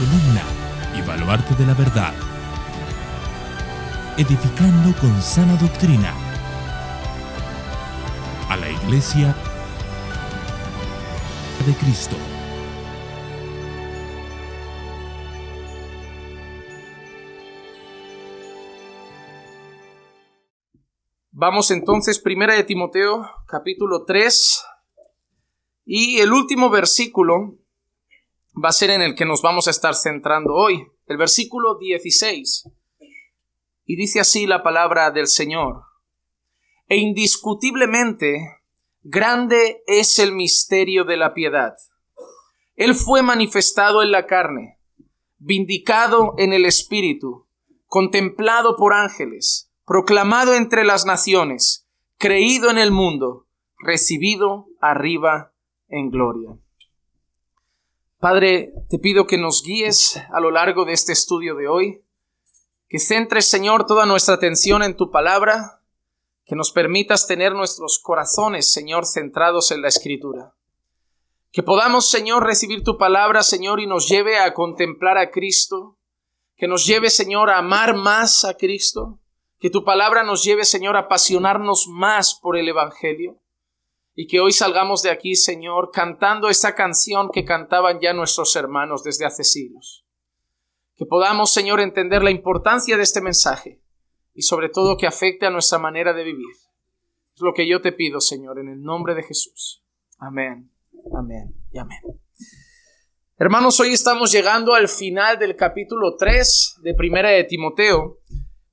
columna y baluarte de la verdad, edificando con sana doctrina a la Iglesia de Cristo. Vamos entonces, Primera de Timoteo, capítulo 3, y el último versículo va a ser en el que nos vamos a estar centrando hoy, el versículo 16, y dice así la palabra del Señor: E indiscutiblemente grande es el misterio de la piedad. Él fue manifestado en la carne, vindicado en el Espíritu, contemplado por ángeles, proclamado entre las naciones, creído en el mundo, recibido arriba en gloria. Padre, te pido que nos guíes a lo largo de este estudio de hoy, que centres, Señor, toda nuestra atención en tu palabra, que nos permitas tener nuestros corazones, Señor, centrados en la Escritura. Que podamos, Señor, recibir tu palabra, Señor, y nos lleve a contemplar a Cristo, que nos lleve, Señor, a amar más a Cristo, que tu palabra nos lleve, Señor, a apasionarnos más por el Evangelio, y que hoy salgamos de aquí, Señor, cantando esa canción que cantaban ya nuestros hermanos desde hace siglos. Que podamos, Señor, entender la importancia de este mensaje y sobre todo que afecte a nuestra manera de vivir. Es lo que yo te pido, Señor, en el nombre de Jesús. Amén, amén y amén. Hermanos, hoy estamos llegando al final del capítulo 3 de Primera de Timoteo,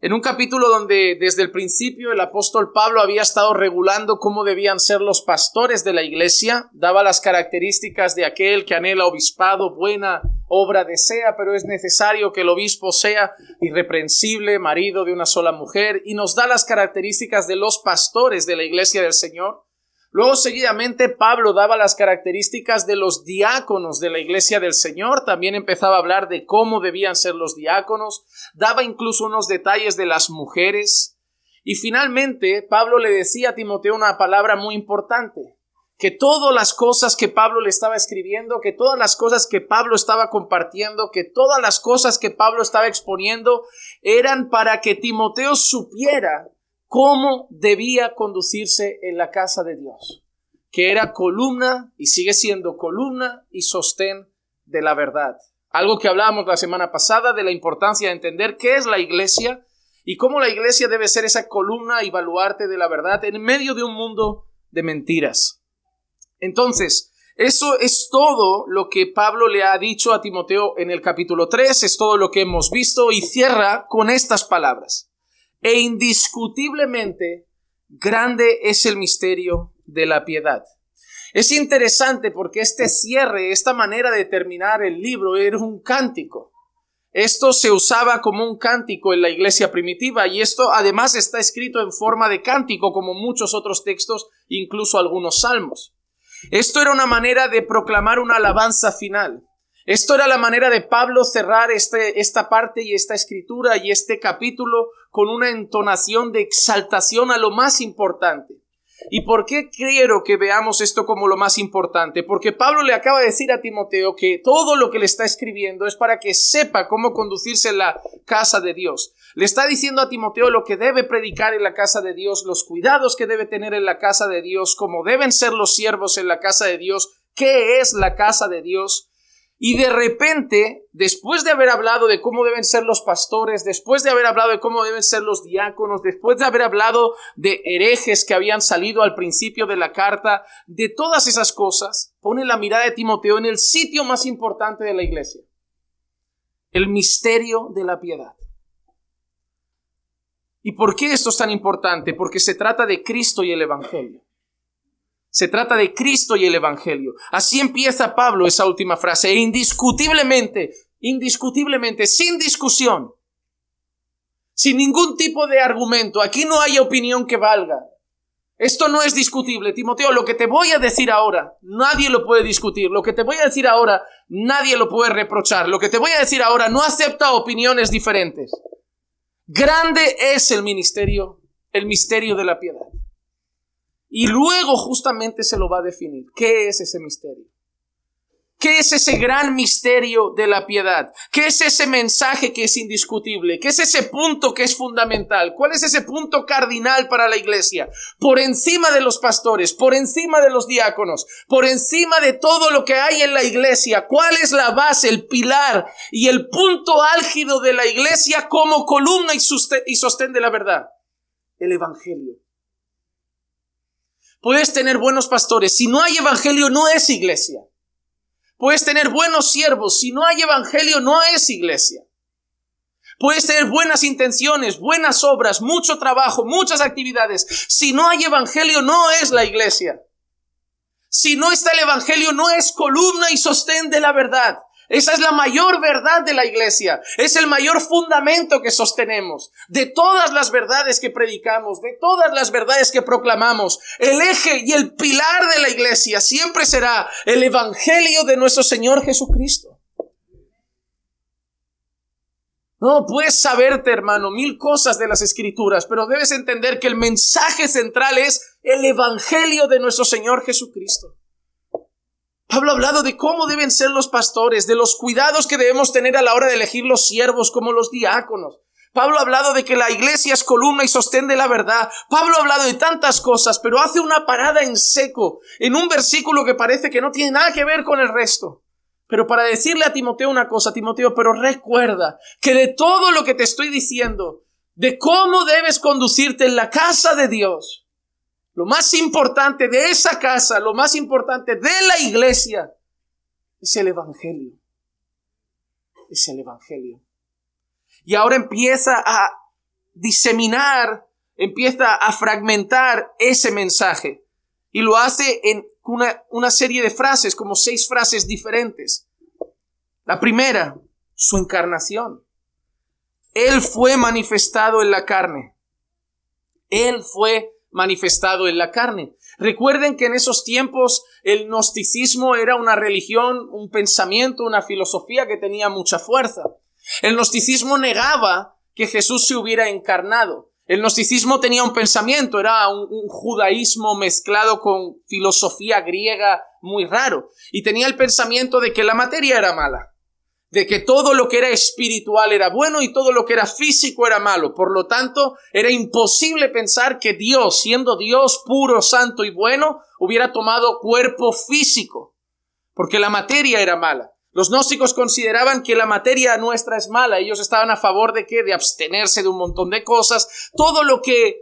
en un capítulo donde desde el principio el apóstol Pablo había estado regulando cómo debían ser los pastores de la iglesia, daba las características de aquel que anhela obispado, buena obra desea, pero es necesario que el obispo sea irreprensible, marido de una sola mujer, y nos da las características de los pastores de la iglesia del Señor. Luego, seguidamente, Pablo daba las características de los diáconos de la iglesia del Señor. También empezaba a hablar de cómo debían ser los diáconos. Daba incluso unos detalles de las mujeres. Y finalmente, Pablo le decía a Timoteo una palabra muy importante: que todas las cosas que Pablo le estaba escribiendo, que todas las cosas que Pablo estaba compartiendo, que todas las cosas que Pablo estaba exponiendo, eran para que Timoteo supiera cómo debía conducirse en la casa de Dios, que era columna y sigue siendo columna y sostén de la verdad. Algo que hablábamos la semana pasada de la importancia de entender qué es la iglesia y cómo la iglesia debe ser esa columna y baluarte de la verdad en medio de un mundo de mentiras. Entonces, eso es todo lo que Pablo le ha dicho a Timoteo en el capítulo 3, es todo lo que hemos visto, y cierra con estas palabras: E indiscutiblemente grande es el misterio de la piedad. Es interesante porque este cierre, esta manera de terminar el libro, era un cántico. Esto se usaba como un cántico en la iglesia primitiva, y esto además está escrito en forma de cántico, como muchos otros textos, incluso algunos salmos. Esto era una manera de proclamar una alabanza final. Esto era la manera de Pablo cerrar esta parte y esta escritura y este capítulo con una entonación de exaltación a lo más importante. ¿Y por qué quiero que veamos esto como lo más importante? Porque Pablo le acaba de decir a Timoteo que todo lo que le está escribiendo es para que sepa cómo conducirse en la casa de Dios. Le está diciendo a Timoteo lo que debe predicar en la casa de Dios, los cuidados que debe tener en la casa de Dios, cómo deben ser los siervos en la casa de Dios, qué es la casa de Dios. Y de repente, después de haber hablado de cómo deben ser los pastores, después de haber hablado de cómo deben ser los diáconos, después de haber hablado de herejes que habían salido al principio de la carta, de todas esas cosas, pone la mirada de Timoteo en el sitio más importante de la iglesia: el misterio de la piedad. ¿Y por qué esto es tan importante? Porque se trata de Cristo y el Evangelio. Se trata de Cristo y el Evangelio. Así empieza Pablo esa última frase: e indiscutiblemente, sin discusión, sin ningún tipo de argumento. Aquí no hay opinión que valga. Esto no es discutible. Timoteo, lo que te voy a decir ahora, nadie lo puede discutir. Lo que te voy a decir ahora, nadie lo puede reprochar. Lo que te voy a decir ahora no acepta opiniones diferentes. Grande es el misterio de la piedad. Y luego justamente se lo va a definir. ¿Qué es ese misterio? ¿Qué es ese gran misterio de la piedad? ¿Qué es ese mensaje que es indiscutible? ¿Qué es ese punto que es fundamental? ¿Cuál es ese punto cardinal para la iglesia? Por encima de los pastores, por encima de los diáconos, por encima de todo lo que hay en la iglesia, ¿cuál es la base, el pilar y el punto álgido de la iglesia como columna y sostén de la verdad? El evangelio. Puedes tener buenos pastores, si no hay evangelio no es iglesia. Puedes tener buenos siervos, si no hay evangelio no es iglesia. Puedes tener buenas intenciones, buenas obras, mucho trabajo, muchas actividades. Si no hay evangelio no es la iglesia. Si no está el evangelio no es columna y sostén de la verdad. Esa es la mayor verdad de la iglesia. Es el mayor fundamento que sostenemos. De todas las verdades que predicamos, de todas las verdades que proclamamos, el eje y el pilar de la iglesia siempre será el evangelio de nuestro Señor Jesucristo. No puedes saberte, hermano, 1000 cosas de las Escrituras, pero debes entender que el mensaje central es el evangelio de nuestro Señor Jesucristo. Pablo ha hablado de cómo deben ser los pastores, de los cuidados que debemos tener a la hora de elegir los siervos como los diáconos. Pablo ha hablado de que la iglesia es columna y sostén de la verdad. Pablo ha hablado de tantas cosas, pero hace una parada en seco, en un versículo que parece que no tiene nada que ver con el resto. Pero para decirle a Timoteo una cosa, Timoteo, pero recuerda que de todo lo que te estoy diciendo, de cómo debes conducirte en la casa de Dios, lo más importante de esa casa, lo más importante de la iglesia, es el evangelio. Es el evangelio. Y ahora empieza a diseminar, empieza a fragmentar ese mensaje. Y lo hace en una serie de frases, como 6 frases diferentes. La primera, su encarnación. Él fue manifestado en la carne. Él fue manifestado en la carne. Recuerden que en esos tiempos el gnosticismo era una religión, un pensamiento, una filosofía que tenía mucha fuerza. El gnosticismo negaba que Jesús se hubiera encarnado. El gnosticismo tenía un pensamiento, era un judaísmo mezclado con filosofía griega muy raro. Y tenía el pensamiento de que la materia era mala, de que todo lo que era espiritual era bueno y todo lo que era físico era malo. Por lo tanto, era imposible pensar que Dios, siendo Dios puro, santo y bueno, hubiera tomado cuerpo físico, porque la materia era mala. Los gnósticos consideraban que la materia nuestra es mala. Ellos estaban a favor de ¿qué? De abstenerse de un montón de cosas. Todo lo que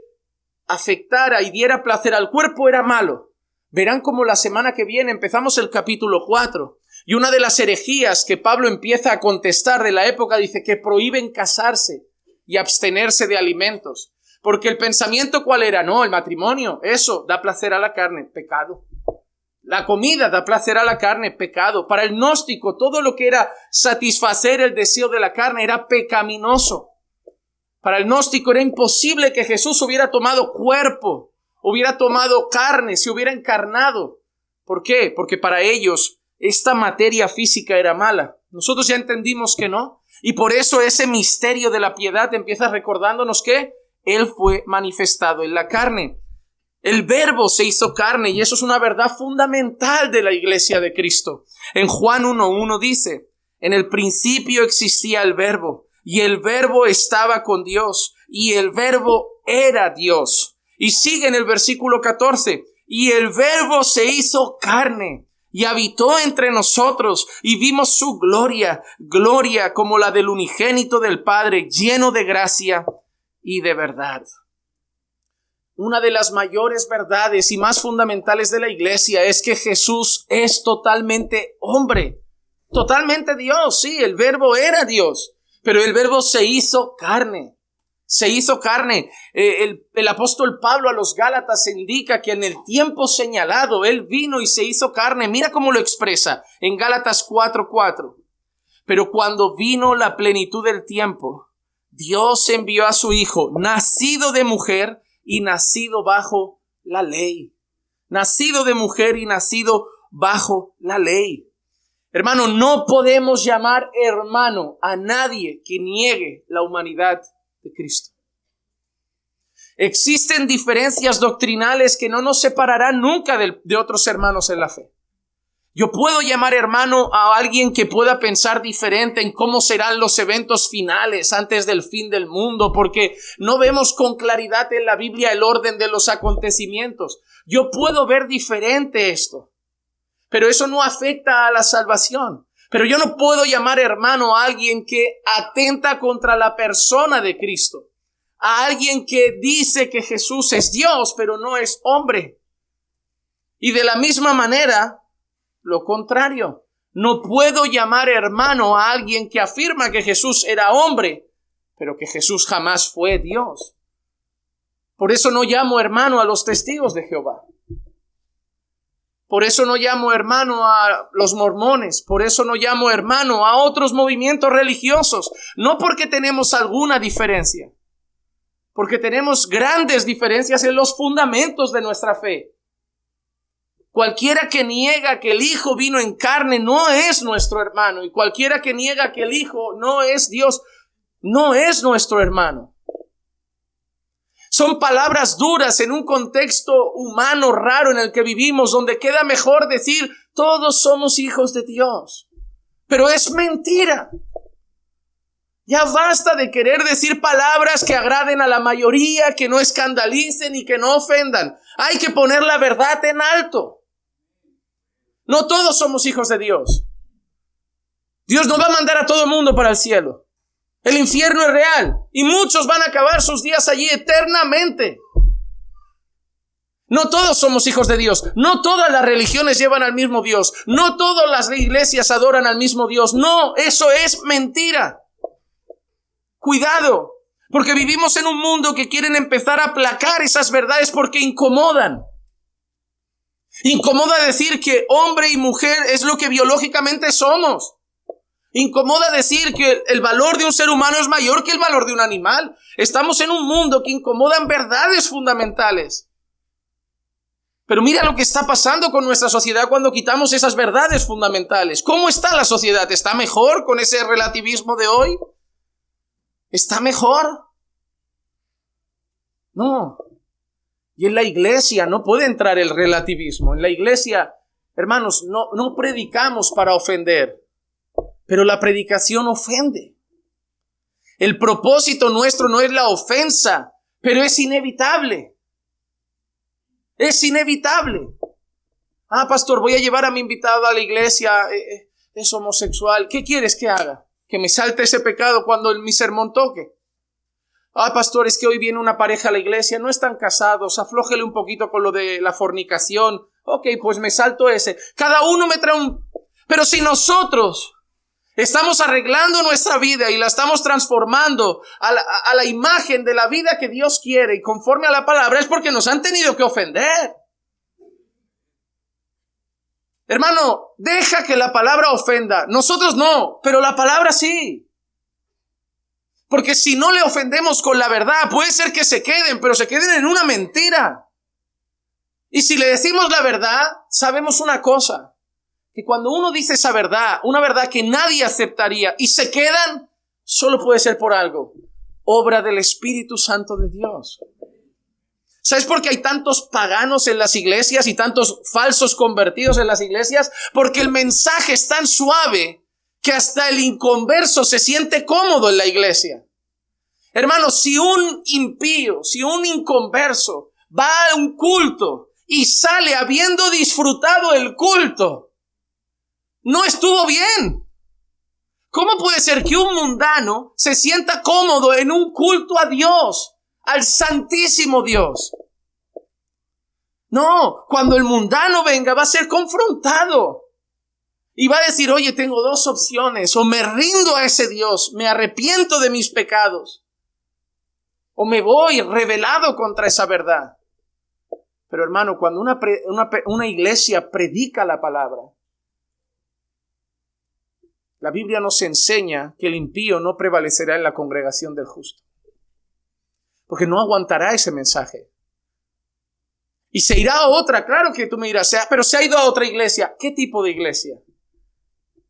afectara y diera placer al cuerpo era malo. Verán cómo la semana que viene empezamos el capítulo 4. Y una de las herejías que Pablo empieza a contestar de la época dice que prohíben casarse y abstenerse de alimentos. Porque el pensamiento ¿cuál era? No, el matrimonio, eso da placer a la carne, pecado. La comida da placer a la carne, pecado. Para el gnóstico, todo lo que era satisfacer el deseo de la carne era pecaminoso. Para el gnóstico era imposible que Jesús hubiera tomado cuerpo, hubiera tomado carne, se hubiera encarnado. ¿Por qué? Porque para ellos esta materia física era mala. Nosotros ya entendimos que no. Y por eso ese misterio de la piedad empieza recordándonos que Él fue manifestado en la carne. El Verbo se hizo carne y eso es una verdad fundamental de la iglesia de Cristo. En Juan 1:1 dice, en el principio existía el Verbo y el Verbo estaba con Dios y el Verbo era Dios. Y sigue en el versículo 14, y el Verbo se hizo carne y habitó entre nosotros y vimos su gloria, gloria como la del unigénito del Padre, lleno de gracia y de verdad. Una de las mayores verdades y más fundamentales de la iglesia es que Jesús es totalmente hombre, totalmente Dios. Sí, el Verbo era Dios, pero el Verbo se hizo carne. Se hizo carne. El apóstol Pablo a los Gálatas indica que en el tiempo señalado Él vino y se hizo carne. Mira cómo lo expresa en Gálatas 4:4. Pero cuando vino la plenitud del tiempo, Dios envió a su Hijo, nacido de mujer y nacido bajo la ley. Nacido de mujer y nacido bajo la ley. Hermano, no podemos llamar hermano a nadie que niegue la humanidad de Cristo. Existen diferencias doctrinales que no nos separarán nunca de otros hermanos en la fe. Yo puedo llamar hermano a alguien que pueda pensar diferente en cómo serán los eventos finales antes del fin del mundo, porque no vemos con claridad en la Biblia el orden de los acontecimientos. Yo puedo ver diferente esto, pero eso no afecta a la salvación. Pero yo no puedo llamar hermano a alguien que atenta contra la persona de Cristo, a alguien que dice que Jesús es Dios, pero no es hombre. Y de la misma manera, lo contrario, no puedo llamar hermano a alguien que afirma que Jesús era hombre, pero que Jesús jamás fue Dios. Por eso no llamo hermano a los testigos de Jehová. Por eso no llamo hermano a los mormones. Por eso no llamo hermano a otros movimientos religiosos. No porque tenemos alguna diferencia, porque tenemos grandes diferencias en los fundamentos de nuestra fe. Cualquiera que niega que el Hijo vino en carne no es nuestro hermano, y cualquiera que niega que el Hijo no es Dios, no es nuestro hermano. Son palabras duras en un contexto humano raro en el que vivimos, donde queda mejor decir todos somos hijos de Dios. Pero es mentira. Ya basta de querer decir palabras que agraden a la mayoría, que no escandalicen y que no ofendan. Hay que poner la verdad en alto. No todos somos hijos de Dios. Dios no va a mandar a todo el mundo para el cielo. El infierno es real y muchos van a acabar sus días allí eternamente. No todos somos hijos de Dios. No todas las religiones llevan al mismo Dios. No todas las iglesias adoran al mismo Dios. No, eso es mentira. Cuidado, porque vivimos en un mundo que quieren empezar a aplacar esas verdades porque incomodan. Incomoda decir que hombre y mujer es lo que biológicamente somos. Incomoda decir que el valor de un ser humano es mayor que el valor de un animal. Estamos en un mundo que incomodan verdades fundamentales. Pero mira lo que está pasando con nuestra sociedad cuando quitamos esas verdades fundamentales. ¿Cómo está la sociedad? ¿Está mejor con ese relativismo de hoy? ¿Está mejor? No. Y en la iglesia no puede entrar el relativismo. En la iglesia, hermanos, no predicamos para ofender, pero la predicación ofende. El propósito nuestro no es la ofensa, pero es inevitable. Es inevitable. Pastor, voy a llevar a mi invitado a la iglesia, es homosexual. ¿Qué quieres que haga? ¿Que me salte ese pecado cuando mi sermón toque? Pastor, es que hoy viene una pareja a la iglesia, no están casados, aflójele un poquito con lo de la fornicación. Ok, pues me salto ese. Cada uno me trae un... Pero si nosotros estamos arreglando nuestra vida y la estamos transformando a la imagen de la vida que Dios quiere y conforme a la palabra, es porque nos han tenido que ofender. Hermano, deja que la palabra ofenda. Nosotros no, pero la palabra sí. Porque si no le ofendemos con la verdad, puede ser que se queden, pero se queden en una mentira. Y si le decimos la verdad, sabemos una cosa, que cuando uno dice esa verdad, una verdad que nadie aceptaría, y se quedan, solo puede ser por algo, obra del Espíritu Santo de Dios. ¿Sabes por qué hay tantos paganos en las iglesias y tantos falsos convertidos en las iglesias? Porque el mensaje es tan suave que hasta el inconverso se siente cómodo en la iglesia. Hermanos, si un impío, si un inconverso va a un culto y sale habiendo disfrutado el culto, no estuvo bien. ¿Cómo puede ser que un mundano se sienta cómodo en un culto a Dios, al Santísimo Dios? No, cuando el mundano venga va a ser confrontado. Y va a decir, oye, tengo dos opciones. O me rindo a ese Dios, me arrepiento de mis pecados. O me voy rebelado contra esa verdad. Pero hermano, cuando una iglesia predica la palabra, la Biblia nos enseña que el impío no prevalecerá en la congregación del justo. Porque no aguantará ese mensaje. Y se irá a otra. Claro que tú me dirás, pero se ha ido a otra iglesia. ¿Qué tipo de iglesia?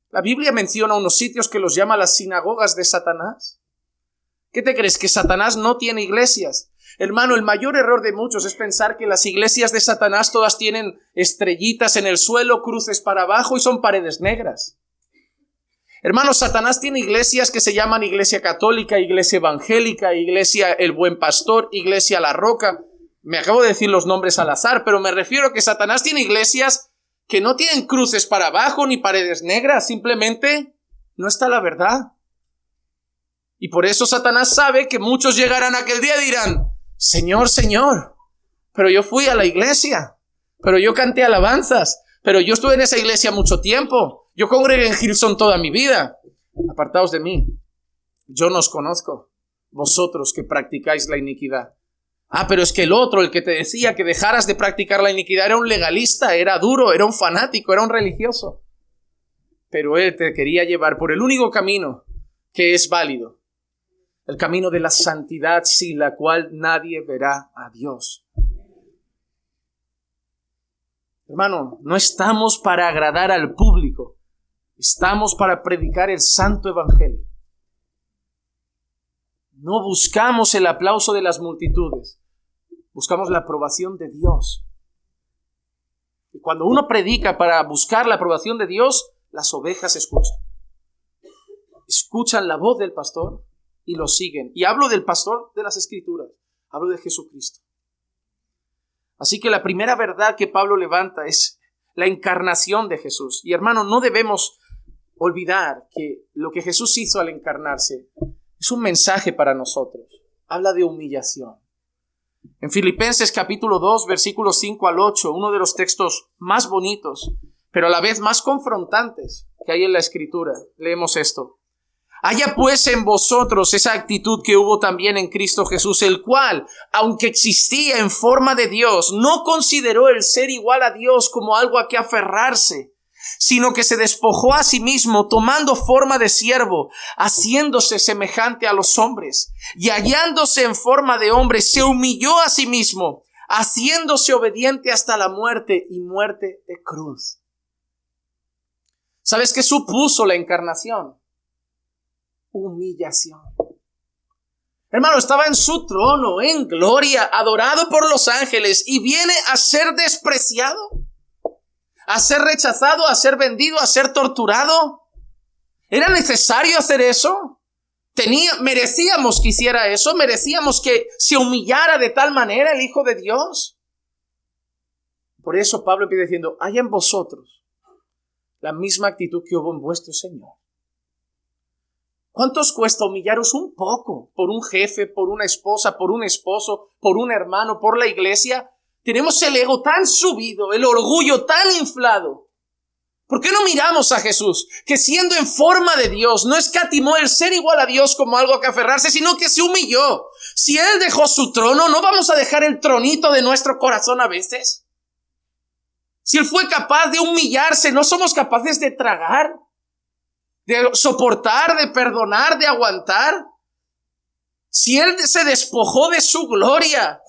La Biblia menciona unos sitios que los llama las sinagogas de Satanás. ¿Qué te crees? ¿Que Satanás no tiene iglesias? Hermano, el mayor error de muchos es pensar que las iglesias de Satanás todas tienen estrellitas en el suelo, cruces para abajo y son paredes negras. Hermano, Satanás tiene iglesias que se llaman Iglesia Católica, Iglesia Evangélica, Iglesia El Buen Pastor, Iglesia La Roca. Me acabo de decir los nombres al azar, pero me refiero a que Satanás tiene iglesias que no tienen cruces para abajo ni paredes negras, simplemente no está la verdad. Y por eso Satanás sabe que muchos llegarán aquel día y dirán: Señor, Señor, pero yo fui a la iglesia, pero yo canté alabanzas, pero yo estuve en esa iglesia mucho tiempo, yo congregué en Hillsong toda mi vida. Apartaos de mí, yo no os conozco, vosotros que practicáis la iniquidad. Pero es que el otro, el que te decía que dejaras de practicar la iniquidad, era un legalista, era duro, era un fanático, era un religioso. Pero él te quería llevar por el único camino que es válido, el camino de la santidad, sin la cual nadie verá a Dios. Hermano, no estamos para agradar al público, estamos para predicar el santo evangelio. No buscamos el aplauso de las multitudes, buscamos la aprobación de Dios. Y cuando uno predica para buscar la aprobación de Dios, las ovejas escuchan. Escuchan la voz del pastor y lo siguen. Y hablo del pastor de las Escrituras, hablo de Jesucristo. Así que la primera verdad que Pablo levanta es la encarnación de Jesús. Y hermano, no debemos olvidar que lo que Jesús hizo al encarnarse es un mensaje para nosotros. Habla de humillación. En Filipenses capítulo 2, versículos 5 al 8, uno de los textos más bonitos, pero a la vez más confrontantes que hay en la Escritura, leemos esto. Haya pues en vosotros esa actitud que hubo también en Cristo Jesús, el cual, aunque existía en forma de Dios, no consideró el ser igual a Dios como algo a que aferrarse, sino que se despojó a sí mismo, tomando forma de siervo, haciéndose semejante a los hombres, y hallándose en forma de hombre, se humilló a sí mismo, haciéndose obediente hasta la muerte y muerte de cruz. ¿Sabes qué supuso la encarnación? Humillación. Hermano, estaba en su trono, en gloria, adorado por los ángeles, y viene a ser despreciado, a ser rechazado, a ser vendido, a ser torturado. ¿Era necesario hacer eso? ¿Merecíamos que hiciera eso? ¿Merecíamos que se humillara de tal manera el Hijo de Dios? Por eso Pablo empieza diciendo, haya en vosotros la misma actitud que hubo en vuestro Señor. ¿Cuánto os cuesta humillaros un poco por un jefe, por una esposa, por un esposo, por un hermano, por la iglesia? Tenemos el ego tan subido, el orgullo tan inflado. ¿Por qué no miramos a Jesús, que siendo en forma de Dios, no escatimó el ser igual a Dios como algo a que aferrarse, sino que se humilló? Si Él dejó su trono, ¿no vamos a dejar el tronito de nuestro corazón a veces? Si Él fue capaz de humillarse, ¿no somos capaces de tragar? De soportar, de perdonar, de aguantar. Si Él se despojó de su gloria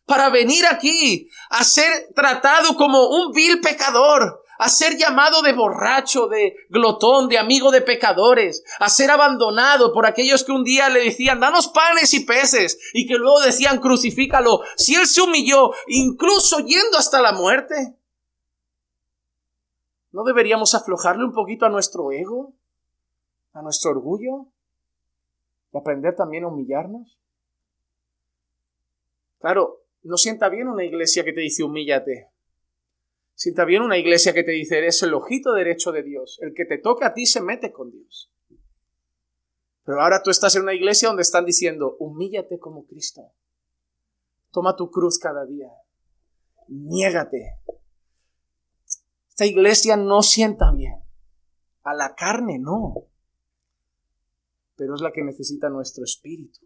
para venir aquí a ser tratado como un vil pecador, a ser llamado de borracho, de glotón, de amigo de pecadores, a ser abandonado por aquellos que un día le decían, danos panes y peces, y que luego decían, crucifícalo. Si Él se humilló, incluso yendo hasta la muerte, ¿no deberíamos aflojarle un poquito a nuestro ego, a nuestro orgullo, y aprender también a humillarnos? Claro, no sienta bien una iglesia que te dice humíllate. Sienta bien una iglesia que te dice eres el ojito derecho de Dios. El que te toca a ti se mete con Dios. Pero ahora tú estás en una iglesia donde están diciendo humíllate como Cristo. Toma tu cruz cada día. Niégate. Esta iglesia no sienta bien. A la carne no. Pero es la que necesita nuestro espíritu.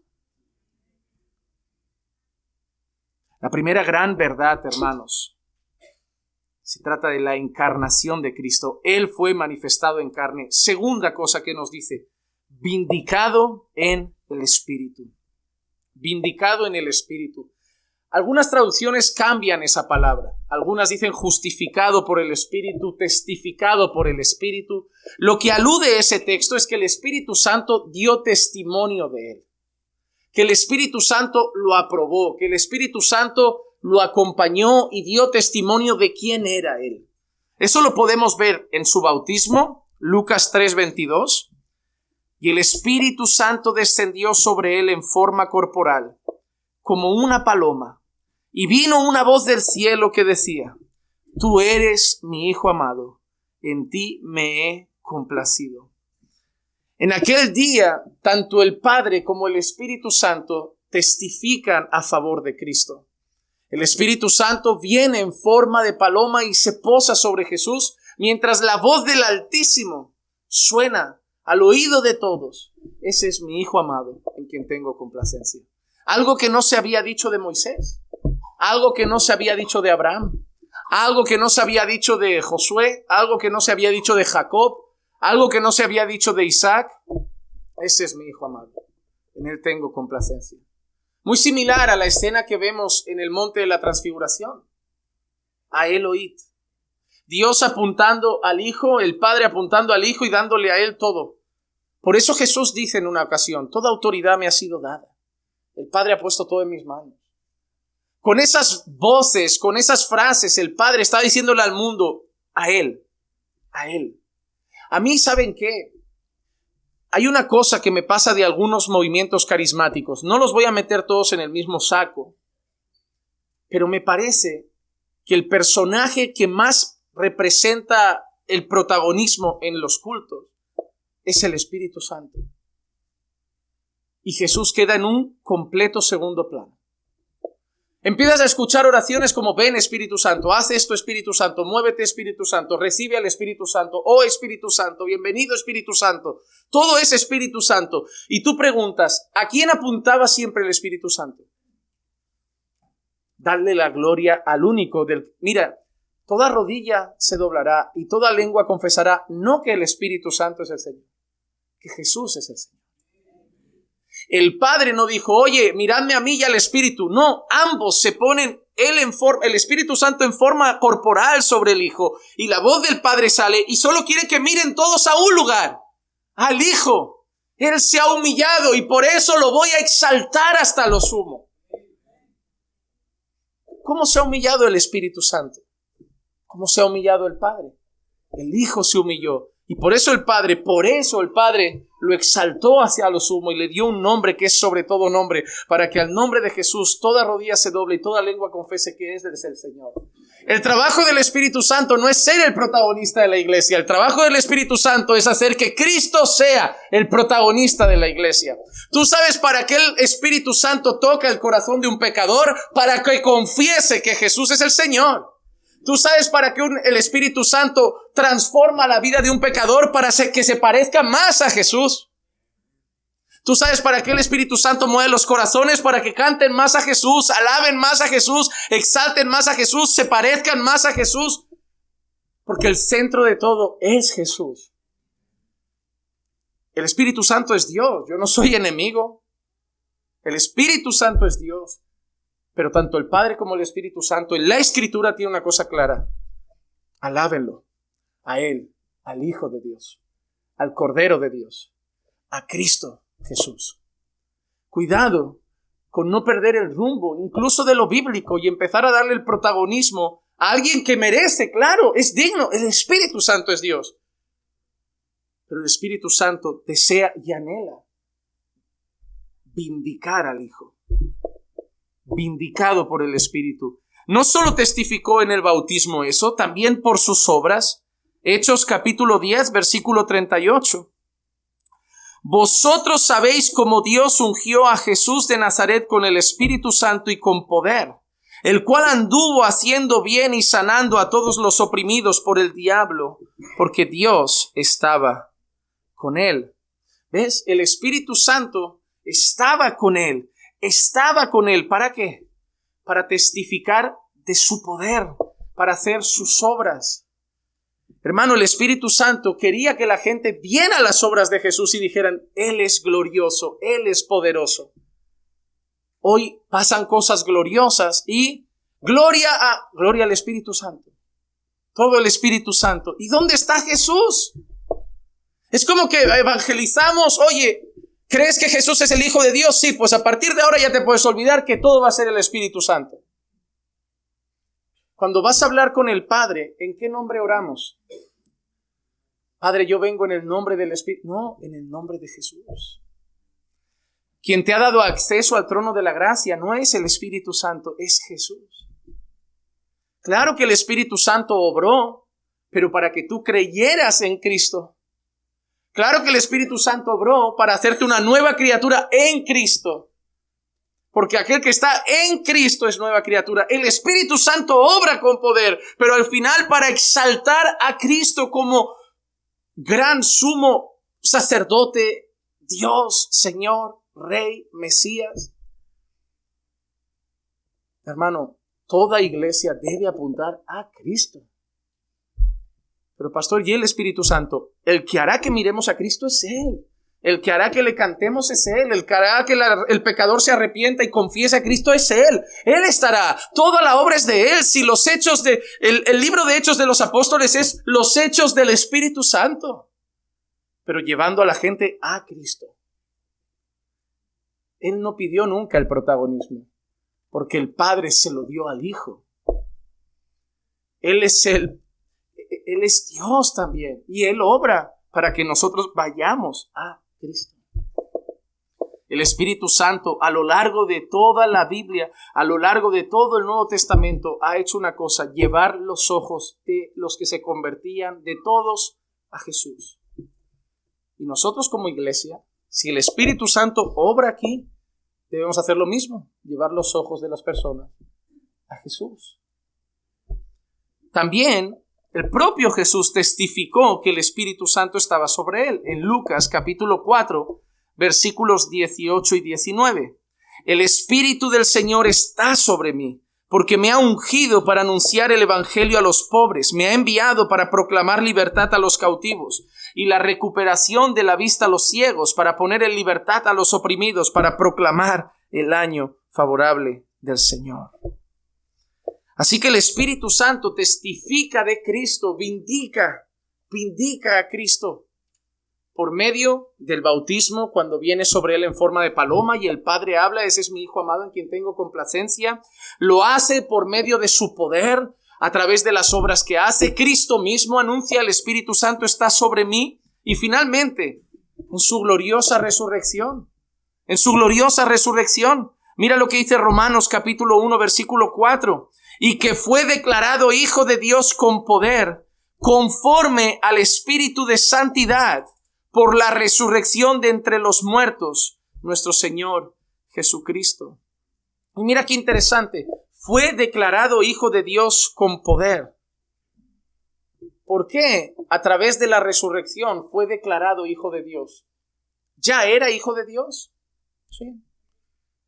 La primera gran verdad, hermanos, se trata de la encarnación de Cristo. Él fue manifestado en carne. Segunda cosa que nos dice, vindicado en el Espíritu. Vindicado en el Espíritu. Algunas traducciones cambian esa palabra. Algunas dicen justificado por el Espíritu, testificado por el Espíritu. Lo que alude ese texto es que el Espíritu Santo dio testimonio de él. que el Espíritu Santo lo aprobó, que el Espíritu Santo lo acompañó y dio testimonio de quién era él. Eso lo podemos ver en su bautismo, Lucas 3:22. Y el Espíritu Santo descendió sobre él en forma corporal, como una paloma. Y vino una voz del cielo que decía: Tú eres mi Hijo amado, en ti me he complacido. En aquel día, tanto el Padre como el Espíritu Santo testifican a favor de Cristo. El Espíritu Santo viene en forma de paloma y se posa sobre Jesús, mientras la voz del Altísimo suena al oído de todos: Ese es mi Hijo amado, en quien tengo complacencia. Algo que no se había dicho de Moisés, algo que no se había dicho de Abraham, algo que no se había dicho de Josué, algo que no se había dicho de Jacob, algo que no se había dicho de Isaac. Ese es mi Hijo amado, en él tengo complacencia. Muy similar a la escena que vemos en el monte de la transfiguración. A él oíd. Dios apuntando al Hijo, el Padre apuntando al Hijo y dándole a él todo. Por eso Jesús dice en una ocasión: Toda autoridad me ha sido dada. El Padre ha puesto todo en mis manos. Con esas voces, con esas frases, el Padre está diciéndole al mundo: a él, a él. A mí, ¿saben qué? Hay una cosa que me pasa de algunos movimientos carismáticos. No los voy a meter todos en el mismo saco, pero me parece que el personaje que más representa el protagonismo en los cultos es el Espíritu Santo. Y Jesús queda en un completo segundo plano. Empiezas a escuchar oraciones como: ven Espíritu Santo, haz esto Espíritu Santo, muévete Espíritu Santo, recibe al Espíritu Santo, oh Espíritu Santo, bienvenido Espíritu Santo. Todo es Espíritu Santo. Y tú preguntas: ¿a quién apuntaba siempre el Espíritu Santo? Darle la gloria al único del... Mira, toda rodilla se doblará y toda lengua confesará no que el Espíritu Santo es el Señor, que Jesús es el Señor. El Padre no dijo: oye, miradme a mí y al Espíritu. No, ambos se ponen el Espíritu Santo en forma corporal sobre el Hijo, y la voz del Padre sale y solo quiere que miren todos a un lugar: al Hijo. Él se ha humillado y por eso lo voy a exaltar hasta lo sumo. ¿Cómo se ha humillado el Espíritu Santo? ¿Cómo se ha humillado el Padre? El Hijo se humilló. Y por eso el Padre lo exaltó hacia lo sumo y le dio un nombre que es sobre todo nombre, para que al nombre de Jesús toda rodilla se doble y toda lengua confese que es el Señor. El trabajo del Espíritu Santo no es ser el protagonista de la iglesia. El trabajo del Espíritu Santo es hacer que Cristo sea el protagonista de la iglesia. ¿Tú sabes para qué el Espíritu Santo toca el corazón de un pecador? Para que confiese que Jesús es el Señor. ¿Tú sabes para qué el Espíritu Santo transforma la vida de un pecador? Para que se parezca más a Jesús. ¿Tú sabes para qué el Espíritu Santo mueve los corazones? Para que canten más a Jesús, alaben más a Jesús, exalten más a Jesús, se parezcan más a Jesús. Porque el centro de todo es Jesús. El Espíritu Santo es Dios. Yo no soy enemigo. El Espíritu Santo es Dios. Pero tanto el Padre como el Espíritu Santo, en la Escritura tiene una cosa clara: alábenlo a Él, al Hijo de Dios, al Cordero de Dios, a Cristo Jesús. Cuidado con no perder el rumbo, incluso de lo bíblico, y empezar a darle el protagonismo a alguien que merece, claro, es digno. El Espíritu Santo es Dios. Pero el Espíritu Santo desea y anhela vindicar al Hijo. Vindicado por el Espíritu. No solo testificó en el bautismo eso, también por sus obras. Hechos capítulo 10, versículo 38. Vosotros sabéis cómo Dios ungió a Jesús de Nazaret con el Espíritu Santo y con poder, el cual anduvo haciendo bien y sanando a todos los oprimidos por el diablo, porque Dios estaba con él. ¿Ves? El Espíritu Santo estaba con él. Estaba con él. ¿Para qué? Para testificar de su poder, para hacer sus obras. Hermano, el Espíritu Santo quería que la gente viera las obras de Jesús y dijeran: Él es glorioso, Él es poderoso. Hoy pasan cosas gloriosas y gloria al Espíritu Santo. Todo el Espíritu Santo. ¿Y dónde está Jesús? Es como que evangelizamos: oye, ¿Crees que Jesús es el Hijo de Dios? Sí, pues a partir de ahora ya te puedes olvidar que todo va a ser el Espíritu Santo. Cuando vas a hablar con el Padre, ¿en qué nombre oramos? Padre, yo vengo en el nombre del Espíritu. No, en el nombre de Jesús. Quien te ha dado acceso al trono de la gracia no es el Espíritu Santo, es Jesús. Claro que el Espíritu Santo obró, pero para que tú creyeras en Cristo. Claro que el Espíritu Santo obró para hacerte una nueva criatura en Cristo. Porque aquel que está en Cristo es nueva criatura. El Espíritu Santo obra con poder, pero al final para exaltar a Cristo como gran sumo sacerdote, Dios, Señor, Rey, Mesías. Hermano, toda iglesia debe apuntar a Cristo. Pero pastor, ¿y el Espíritu Santo? El que hará que miremos a Cristo es Él. El que hará que le cantemos es Él. El que hará que el pecador se arrepienta y confiese a Cristo es Él. Él estará. Toda la obra es de Él. Si los hechos el libro de Hechos de los Apóstoles es los hechos del Espíritu Santo. Pero llevando a la gente a Cristo. Él no pidió nunca el protagonismo. Porque el Padre se lo dio al Hijo. Él es Dios también. Y Él obra para que nosotros vayamos a Cristo. El Espíritu Santo a lo largo de toda la Biblia, a lo largo de todo el Nuevo Testamento, ha hecho una cosa: llevar los ojos de los que se convertían, de todos, a Jesús. Y nosotros como iglesia, si el Espíritu Santo obra aquí, debemos hacer lo mismo, llevar los ojos de las personas a Jesús. También el propio Jesús testificó que el Espíritu Santo estaba sobre él. En Lucas capítulo 4, versículos 18 y 19. El Espíritu del Señor está sobre mí, porque me ha ungido para anunciar el Evangelio a los pobres, me ha enviado para proclamar libertad a los cautivos y la recuperación de la vista a los ciegos, para poner en libertad a los oprimidos, para proclamar el año favorable del Señor. Así que el Espíritu Santo testifica de Cristo, vindica a Cristo por medio del bautismo, cuando viene sobre él en forma de paloma y el Padre habla: ese es mi Hijo amado en quien tengo complacencia. Lo hace por medio de su poder, a través de las obras que hace. Cristo mismo anuncia: el Espíritu Santo está sobre mí. Y finalmente, en su gloriosa resurrección. Mira lo que dice Romanos capítulo 1, versículo 4. Y que fue declarado Hijo de Dios con poder, conforme al Espíritu de santidad, por la resurrección de entre los muertos, nuestro Señor Jesucristo. Y mira qué interesante, fue declarado Hijo de Dios con poder. ¿Por qué? A través de la resurrección fue declarado Hijo de Dios. ¿Ya era Hijo de Dios? Sí.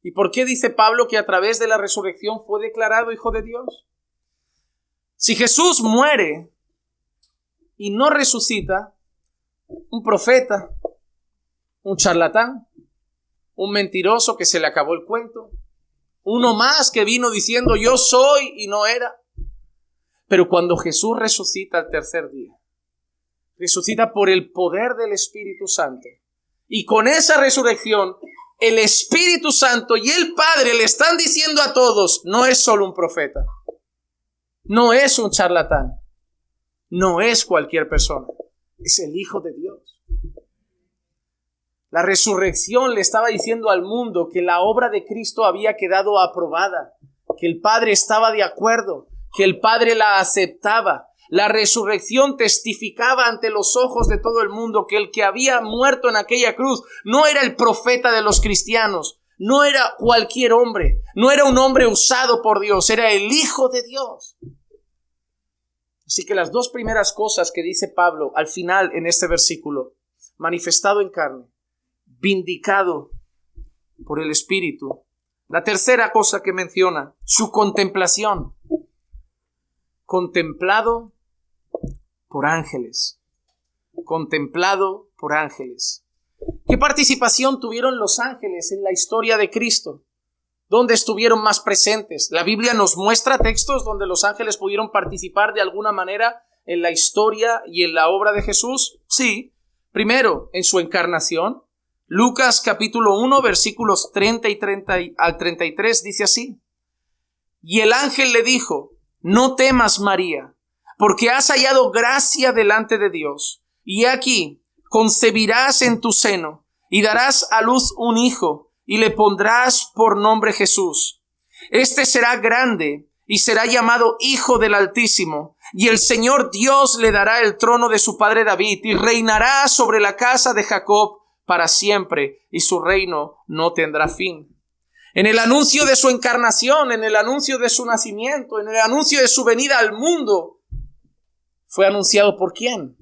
¿Y por qué dice Pablo que a través de la resurrección fue declarado Hijo de Dios? Si Jesús muere y no resucita, un profeta, un charlatán, un mentiroso que se le acabó el cuento, uno más que vino diciendo yo soy y no era. Pero cuando Jesús resucita al tercer día, resucita por el poder del Espíritu Santo, y con esa resurrección el Espíritu Santo y el Padre le están diciendo a todos: no es solo un profeta, no es un charlatán, no es cualquier persona, es el Hijo de Dios. La resurrección le estaba diciendo al mundo que la obra de Cristo había quedado aprobada, que el Padre estaba de acuerdo, que el Padre la aceptaba. La resurrección testificaba ante los ojos de todo el mundo que el que había muerto en aquella cruz no era el profeta de los cristianos, no era cualquier hombre, no era un hombre usado por Dios, era el Hijo de Dios. Así que las dos primeras cosas que dice Pablo al final en este versículo: manifestado en carne, vindicado por el Espíritu. La tercera cosa que menciona, su contemplación. Contemplado por ángeles. Contemplado por ángeles. ¿Qué participación tuvieron los ángeles en la historia de Cristo? ¿Dónde estuvieron más presentes? La Biblia nos muestra textos donde los ángeles pudieron participar de alguna manera en la historia y en la obra de Jesús. Sí, primero en su encarnación. Lucas capítulo 1, versículos 30 al 33 dice así. Y el ángel le dijo: no temas, María, porque has hallado gracia delante de Dios. Y aquí concebirás en tu seno y darás a luz un hijo y le pondrás por nombre Jesús. Este será grande y será llamado Hijo del Altísimo, y el Señor Dios le dará el trono de su padre David y reinará sobre la casa de Jacob para siempre, y su reino no tendrá fin. En el anuncio de su encarnación, en el anuncio de su nacimiento, en el anuncio de su venida al mundo, fue anunciado ¿por quién?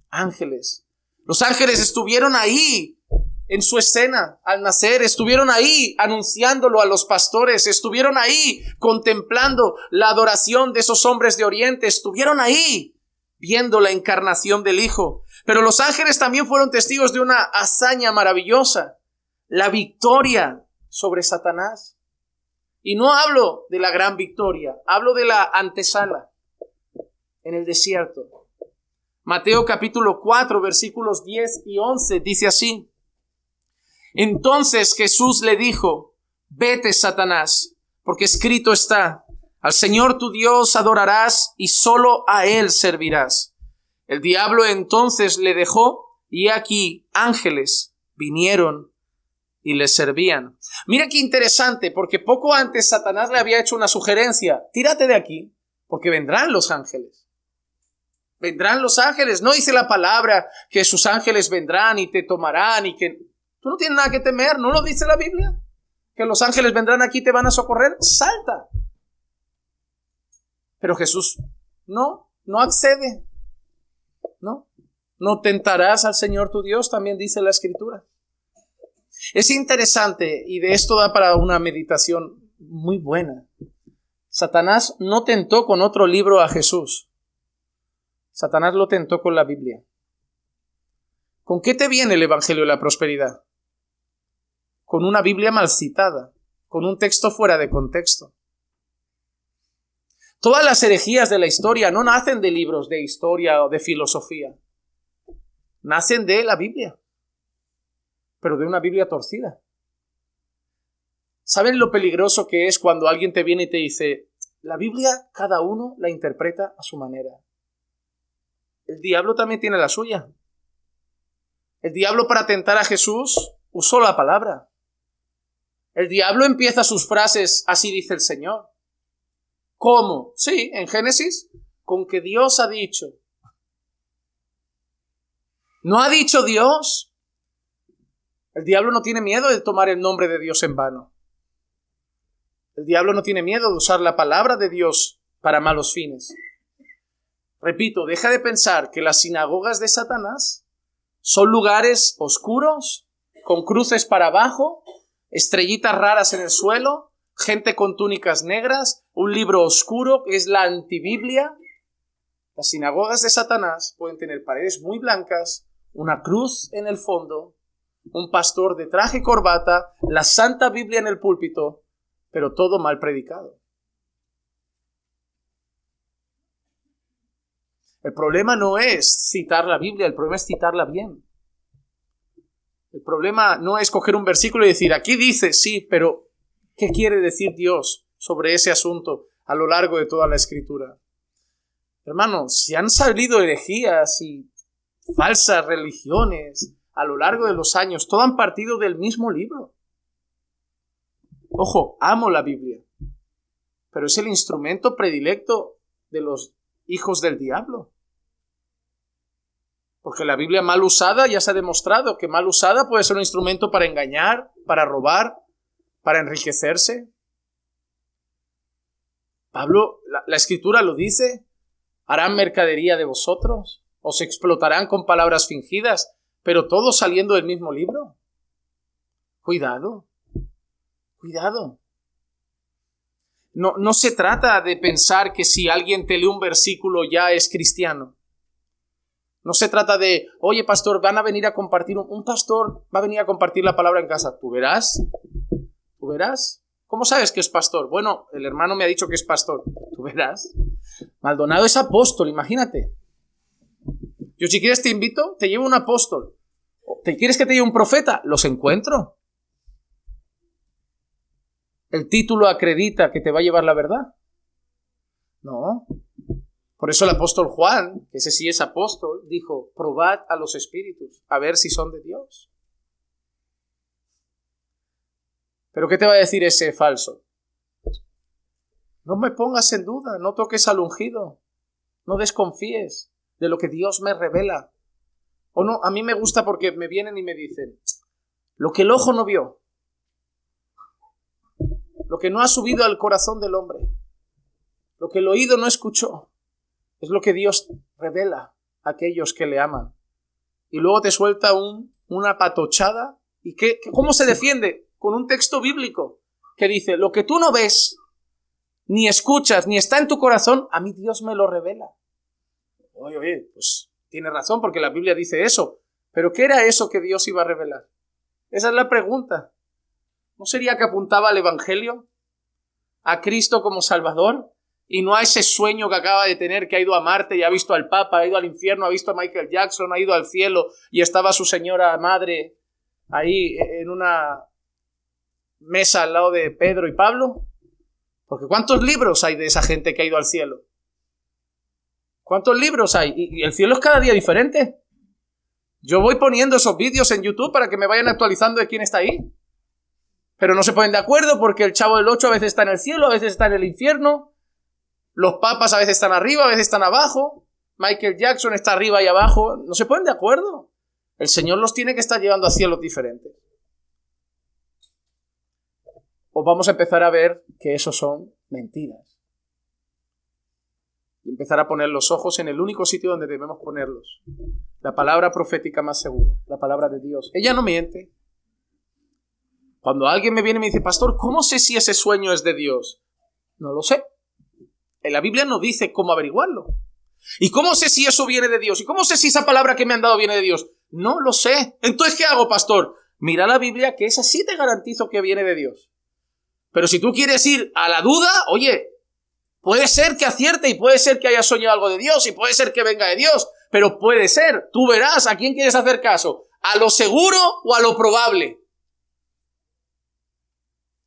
Ángeles. Los ángeles estuvieron ahí en su escena al nacer, estuvieron ahí anunciándolo a los pastores, estuvieron ahí contemplando la adoración de esos hombres de Oriente, estuvieron ahí viendo la encarnación del Hijo. Pero los ángeles también fueron testigos de una hazaña maravillosa, la victoria sobre Satanás. Y no hablo de la gran victoria, hablo de la antesala en el desierto. Mateo capítulo 4, versículos 10 y 11 dice así. Entonces Jesús le dijo: vete, Satanás, porque escrito está: al Señor tu Dios adorarás y solo a Él servirás. El diablo entonces le dejó, y aquí ángeles vinieron y le servían. Mira qué interesante, porque poco antes Satanás le había hecho una sugerencia: tírate de aquí, porque vendrán los ángeles. Vendrán los ángeles. No dice la palabra que sus ángeles vendrán y te tomarán y que tú no tienes nada que temer. ¿No lo dice la Biblia? Que los ángeles vendrán aquí y te van a socorrer. Salta. Pero Jesús no accede. No tentarás al Señor tu Dios, también dice la Escritura. Es interesante, y de esto da para una meditación muy buena. Satanás no tentó con otro libro a Jesús. Satanás lo tentó con la Biblia. ¿Con qué te viene el Evangelio de la Prosperidad? Con una Biblia mal citada, con un texto fuera de contexto. Todas las herejías de la historia no nacen de libros de historia o de filosofía. Nacen de la Biblia, pero de una Biblia torcida. ¿Saben lo peligroso que es cuando alguien te viene y te dice: la Biblia cada uno la interpreta a su manera? El diablo también tiene la suya. El diablo, para tentar a Jesús, usó la palabra. El diablo empieza sus frases: así dice el Señor. ¿Cómo? Sí, en Génesis, con que Dios ha dicho. ¿No ha dicho Dios? El diablo no tiene miedo de tomar el nombre de Dios en vano. El diablo no tiene miedo de usar la palabra de Dios para malos fines. Repito, deja de pensar que las sinagogas de Satanás son lugares oscuros, con cruces para abajo, estrellitas raras en el suelo, gente con túnicas negras, un libro oscuro que es la antibiblia. Las sinagogas de Satanás pueden tener paredes muy blancas, una cruz en el fondo, un pastor de traje y corbata, la Santa Biblia en el púlpito, pero todo mal predicado. El problema no es citar la Biblia, el problema es citarla bien. El problema no es coger un versículo y decir: aquí dice, sí, pero ¿qué quiere decir Dios sobre ese asunto a lo largo de toda la Escritura? Hermanos, si han salido herejías y falsas religiones a lo largo de los años, todo han partido del mismo libro. Ojo, amo la Biblia, pero es el instrumento predilecto de los hijos del diablo. Porque la Biblia mal usada, ya se ha demostrado que mal usada puede ser un instrumento para engañar, para robar, para enriquecerse. Pablo, la Escritura lo dice: harán mercadería de vosotros, os explotarán con palabras fingidas, pero todo saliendo del mismo libro. Cuidado. No se trata de pensar que si alguien te lee un versículo ya es cristiano. No se trata de: oye, pastor, van a venir a compartir, un pastor va a venir a compartir la palabra en casa. ¿Tú verás? ¿Cómo sabes que es pastor? Bueno, el hermano me ha dicho que es pastor. ¿Tú verás? Maldonado es apóstol, imagínate. Yo, si quieres, te invito, te llevo un apóstol. ¿Te quieres que te diga un profeta? Los encuentro. ¿El título acredita que te va a llevar la verdad? No. Por eso el apóstol Juan, que ese sí es apóstol, dijo, probad a los espíritus, a ver si son de Dios. ¿Pero qué te va a decir ese falso? No me pongas en duda, no toques al ungido, no desconfíes de lo que Dios me revela. O no, a mí me gusta porque me vienen y me dicen, lo que el ojo no vio, lo que no ha subido al corazón del hombre, lo que el oído no escuchó, es lo que Dios revela a aquellos que le aman. Y luego te suelta una patochada. ¿Y cómo se defiende? Con un texto bíblico que dice, lo que tú no ves, ni escuchas, ni está en tu corazón, a mí Dios me lo revela. Oye, pues tiene razón porque la Biblia dice eso. ¿Pero qué era eso que Dios iba a revelar? Esa es la pregunta. ¿No sería que apuntaba al Evangelio? ¿A Cristo como Salvador? Y no a ese sueño que acaba de tener, que ha ido a Marte y ha visto al Papa, ha ido al infierno, ha visto a Michael Jackson, ha ido al cielo y estaba su señora madre ahí en una mesa al lado de Pedro y Pablo. Porque ¿cuántos libros hay de esa gente que ha ido al cielo? ¿Cuántos libros hay? Y el cielo es cada día diferente. Yo voy poniendo esos vídeos en YouTube para que me vayan actualizando de quién está ahí. Pero no se ponen de acuerdo porque el Chavo del 8 a veces está en el cielo, a veces está en el infierno. Los papas a veces están arriba, a veces están abajo. Michael Jackson está arriba y abajo. No se ponen de acuerdo. El Señor los tiene que estar llevando a cielos diferentes. O vamos a empezar a ver que eso son mentiras. Y empezar a poner los ojos en el único sitio donde debemos ponerlos. La palabra profética más segura, la palabra de Dios. Ella no miente. Cuando alguien me viene y me dice, pastor, ¿cómo sé si ese sueño es de Dios? No lo sé. En la Biblia no dice cómo averiguarlo. ¿Y cómo sé si eso viene de Dios? ¿Y cómo sé si esa palabra que me han dado viene de Dios? No lo sé. Entonces, ¿qué hago, pastor? Mira la Biblia, que esa sí te garantizo que viene de Dios. Pero si tú quieres ir a la duda, oye, puede ser que acierte y puede ser que haya soñado algo de Dios y puede ser que venga de Dios, pero puede ser. Tú verás a quién quieres hacer caso, a lo seguro o a lo probable.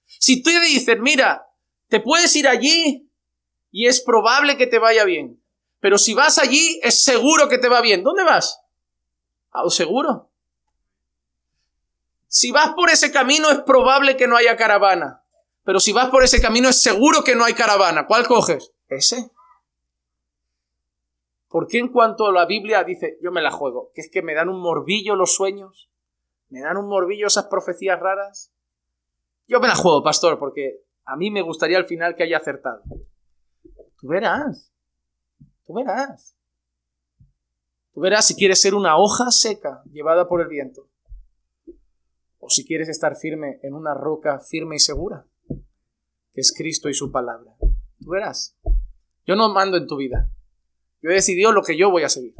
Si tú dices, mira, te puedes ir allí y es probable que te vaya bien, pero si vas allí es seguro que te va bien. ¿Dónde vas? A lo seguro. Si vas por ese camino es probable que no haya caravana. Pero si vas por ese camino es seguro que no hay caravana. ¿Cuál coges? Ese. ¿Por qué en cuanto a la Biblia dice, yo me la juego? Que es que me dan un morbillo los sueños. Me dan un morbillo esas profecías raras. Yo me la juego, pastor, porque a mí me gustaría al final que haya acertado. Tú verás. Tú verás. Tú verás si quieres ser una hoja seca llevada por el viento. O si quieres estar firme en una roca firme y segura, que es Cristo y su palabra. Tú verás. Yo no mando en tu vida. Yo he decidido lo que yo voy a seguir.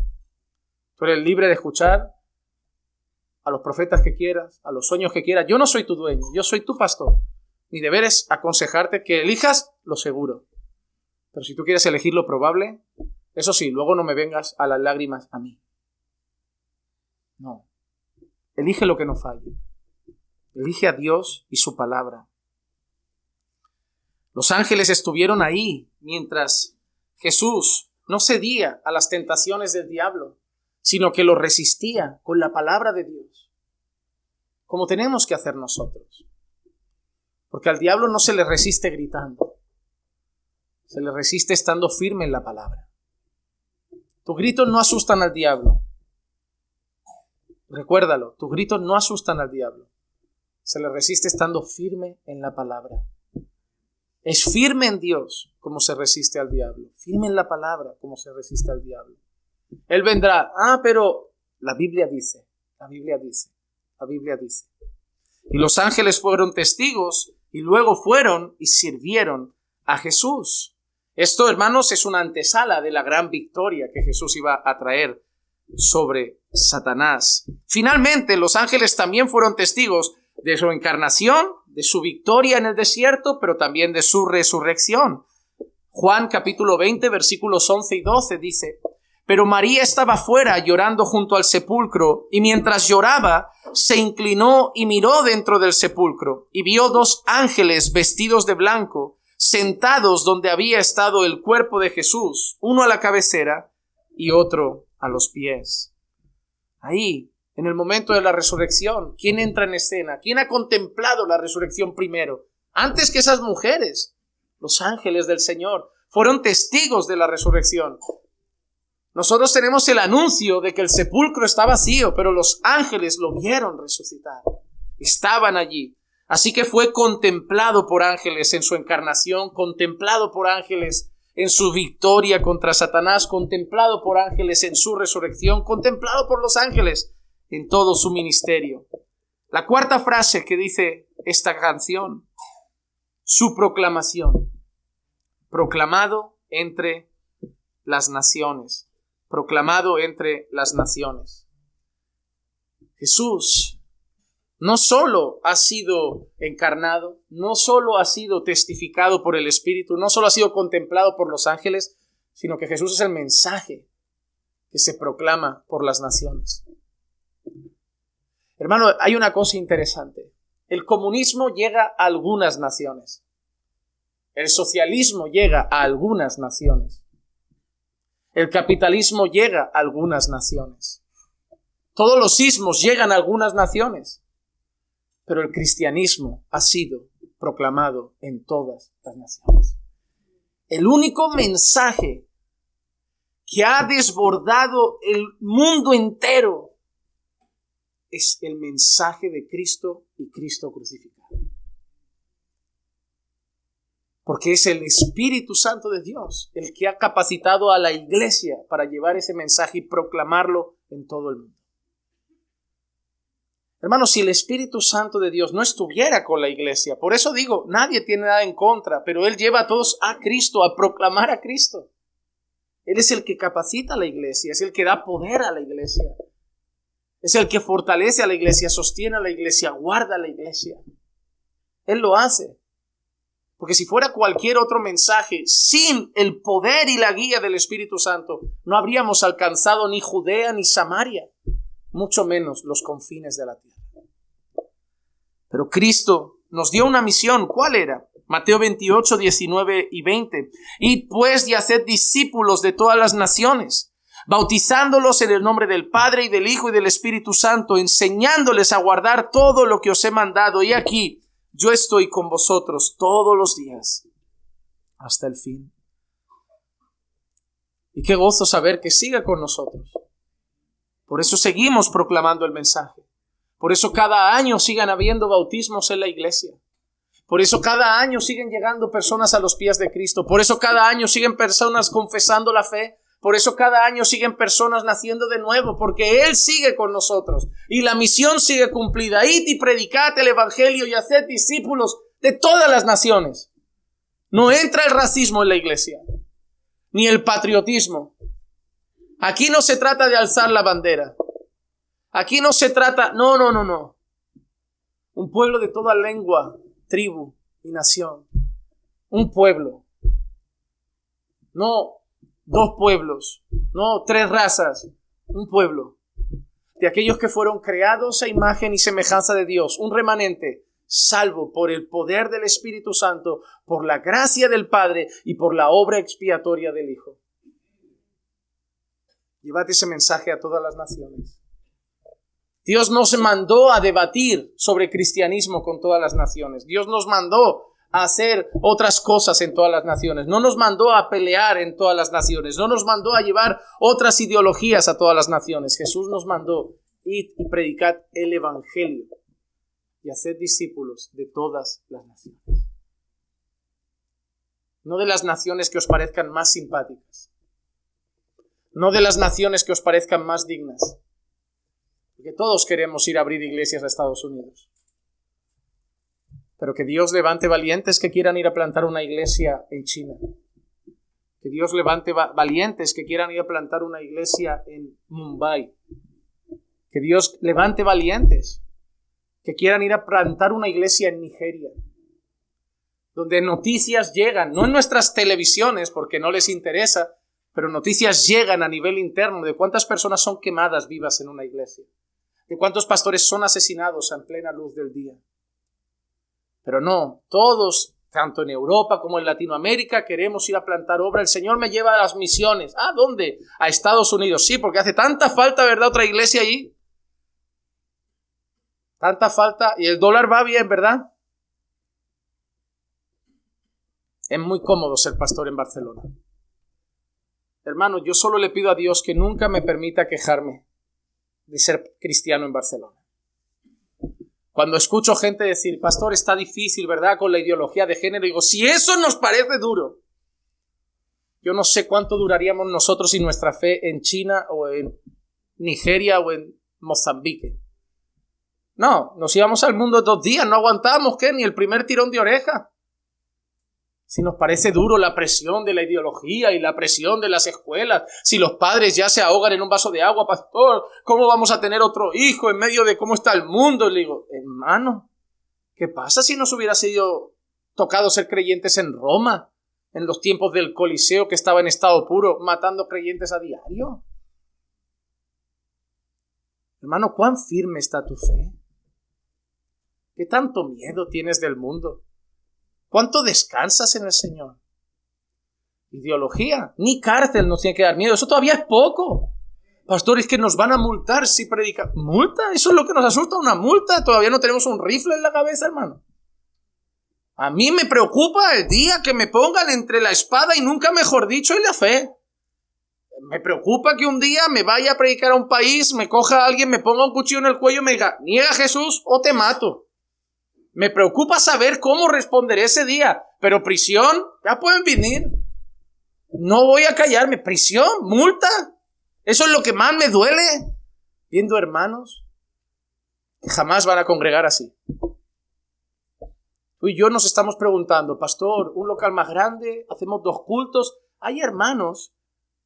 Tú eres libre de escuchar a los profetas que quieras, a los sueños que quieras. Yo no soy tu dueño, yo soy tu pastor. Mi deber es aconsejarte que elijas lo seguro. Pero si tú quieres elegir lo probable, eso sí, luego no me vengas a las lágrimas a mí. No. Elige lo que no falle. Elige a Dios y su palabra. Los ángeles estuvieron ahí mientras Jesús no cedía a las tentaciones del diablo, sino que lo resistía con la palabra de Dios, como tenemos que hacer nosotros. Porque al diablo no se le resiste gritando, se le resiste estando firme en la palabra. Tus gritos no asustan al diablo. Recuérdalo, tus gritos no asustan al diablo. Se le resiste estando firme en la palabra. Es firme en Dios como se resiste al diablo. Firme en la palabra como se resiste al diablo. Él vendrá. Pero la Biblia dice. La Biblia dice. La Biblia dice. Y los ángeles fueron testigos y luego fueron y sirvieron a Jesús. Esto, hermanos, es una antesala de la gran victoria que Jesús iba a traer sobre Satanás. Finalmente, los ángeles también fueron testigos de su encarnación, de su victoria en el desierto, pero también de su resurrección. Juan capítulo 20, versículos 11 y 12 dice: Pero María estaba fuera llorando junto al sepulcro, y mientras lloraba, se inclinó y miró dentro del sepulcro, y vio 2 ángeles vestidos de blanco, sentados donde había estado el cuerpo de Jesús, uno a la cabecera y otro a los pies. Ahí, en el momento de la resurrección, ¿quién entra en escena? ¿Quién ha contemplado la resurrección primero? Antes que esas mujeres, los ángeles del Señor fueron testigos de la resurrección. Nosotros tenemos el anuncio de que el sepulcro está vacío, pero los ángeles lo vieron resucitar. Estaban allí. Así que fue contemplado por ángeles en su encarnación, contemplado por ángeles en su victoria contra Satanás, contemplado por ángeles en su resurrección, contemplado por los ángeles en todo su ministerio. La 4ª frase que dice esta canción, su proclamación. Proclamado entre las naciones. Proclamado entre las naciones. Jesús no solo ha sido encarnado, no solo ha sido testificado por el Espíritu, no solo ha sido contemplado por los ángeles, sino que Jesús es el mensaje que se proclama por las naciones. Hermano, hay una cosa interesante. El comunismo llega a algunas naciones. El socialismo llega a algunas naciones. El capitalismo llega a algunas naciones. Todos los sismos llegan a algunas naciones. Pero el cristianismo ha sido proclamado en todas las naciones. El único mensaje que ha desbordado el mundo entero es el mensaje de Cristo y Cristo crucificado. Porque es el Espíritu Santo de Dios el que ha capacitado a la iglesia para llevar ese mensaje y proclamarlo en todo el mundo. Hermanos, si el Espíritu Santo de Dios no estuviera con la iglesia, por eso digo, nadie tiene nada en contra, pero Él lleva a todos a Cristo, a proclamar a Cristo. Él es el que capacita a la iglesia, es el que da poder a la iglesia. Es el que fortalece a la iglesia, sostiene a la iglesia, guarda a la iglesia. Él lo hace. Porque si fuera cualquier otro mensaje, sin el poder y la guía del Espíritu Santo, no habríamos alcanzado ni Judea ni Samaria, mucho menos los confines de la tierra. Pero Cristo nos dio una misión. ¿Cuál era? Mateo 28, 19 y 20. Id pues y haced discípulos de todas las naciones, bautizándolos en el nombre del Padre y del Hijo y del Espíritu Santo, enseñándoles a guardar todo lo que os he mandado. Y aquí, yo estoy con vosotros todos los días, hasta el fin. Y qué gozo saber que sigue con nosotros. Por eso seguimos proclamando el mensaje. Por eso cada año sigan habiendo bautismos en la iglesia. Por eso cada año siguen llegando personas a los pies de Cristo. Por eso cada año siguen personas confesando la fe. Por eso cada año siguen personas naciendo de nuevo, porque Él sigue con nosotros. Y la misión sigue cumplida. Id y predicad el evangelio y haced discípulos de todas las naciones. No entra el racismo en la iglesia, ni el patriotismo. Aquí no se trata de alzar la bandera. Aquí no se trata, no. Un pueblo de toda lengua, tribu y nación. Un pueblo. No 2 pueblos, no 3 razas. Un pueblo. De aquellos que fueron creados a imagen y semejanza de Dios. Un remanente salvo por el poder del Espíritu Santo, por la gracia del Padre y por la obra expiatoria del Hijo. Llevad ese mensaje a todas las naciones. Dios nos mandó a debatir sobre cristianismo con todas las naciones. Dios nos mandó a hacer otras cosas en todas las naciones. No nos mandó a pelear en todas las naciones. No nos mandó a llevar otras ideologías a todas las naciones. Jesús nos mandó: id y predicad el evangelio y haced discípulos de todas las naciones. No de las naciones que os parezcan más simpáticas. No de las naciones que os parezcan más dignas. Porque todos queremos ir a abrir iglesias a Estados Unidos. Pero que Dios levante valientes que quieran ir a plantar una iglesia en China. Que Dios levante valientes que quieran ir a plantar una iglesia en Mumbai. Que Dios levante valientes que quieran ir a plantar una iglesia en Nigeria. Donde noticias llegan, no en nuestras televisiones porque no les interesa, Pero noticias llegan a nivel interno de cuántas personas son quemadas vivas en una iglesia, de cuántos pastores son asesinados en plena luz del día. Pero no, todos, tanto en Europa como en Latinoamérica, queremos ir a plantar obra. El Señor me lleva a las misiones. ¿A dónde? A Estados Unidos. Sí, porque hace tanta falta, ¿verdad? Otra iglesia allí. Tanta falta. Y el dólar va bien, ¿verdad? Es muy cómodo ser pastor en Barcelona. Hermano, yo solo le pido a Dios que nunca me permita quejarme de ser cristiano en Barcelona. Cuando escucho gente decir, pastor, está difícil, ¿verdad?, con la ideología de género, digo, si eso nos parece duro, yo no sé cuánto duraríamos nosotros y nuestra fe en China o en Nigeria o en Mozambique. No, nos íbamos al mundo 2 días, no aguantamos, ¿qué? Ni el primer tirón de oreja. Si nos parece duro la presión de la ideología y la presión de las escuelas, si los padres ya se ahogan en un vaso de agua, pastor, ¿cómo vamos a tener otro hijo en medio de cómo está el mundo? Le digo, hermano, ¿qué pasa si nos hubiera sido tocado ser creyentes en Roma, en los tiempos del Coliseo que estaba en estado puro, matando creyentes a diario? Hermano, ¿cuán firme está tu fe? ¿Qué tanto miedo tienes del mundo? ¿Cuánto descansas en el Señor? Ideología, ni cárcel nos tiene que dar miedo. Eso todavía es poco. Pastor, es que nos van a multar si predicamos. ¿Multa? Eso es lo que nos asusta, una multa. Todavía no tenemos un rifle en la cabeza, hermano. A mí me preocupa el día que me pongan entre la espada y nunca mejor dicho y la fe. Me preocupa que un día me vaya a predicar a un país, me coja a alguien, me ponga un cuchillo en el cuello y me diga, niega a Jesús o te mato. Me preocupa saber cómo responderé ese día. Pero prisión, ya pueden venir. No voy a callarme. Prisión, multa. Eso es lo que más me duele. Viendo hermanos que jamás van a congregar así. Tú y yo nos estamos preguntando, pastor, un local más grande, hacemos 2 cultos. Hay hermanos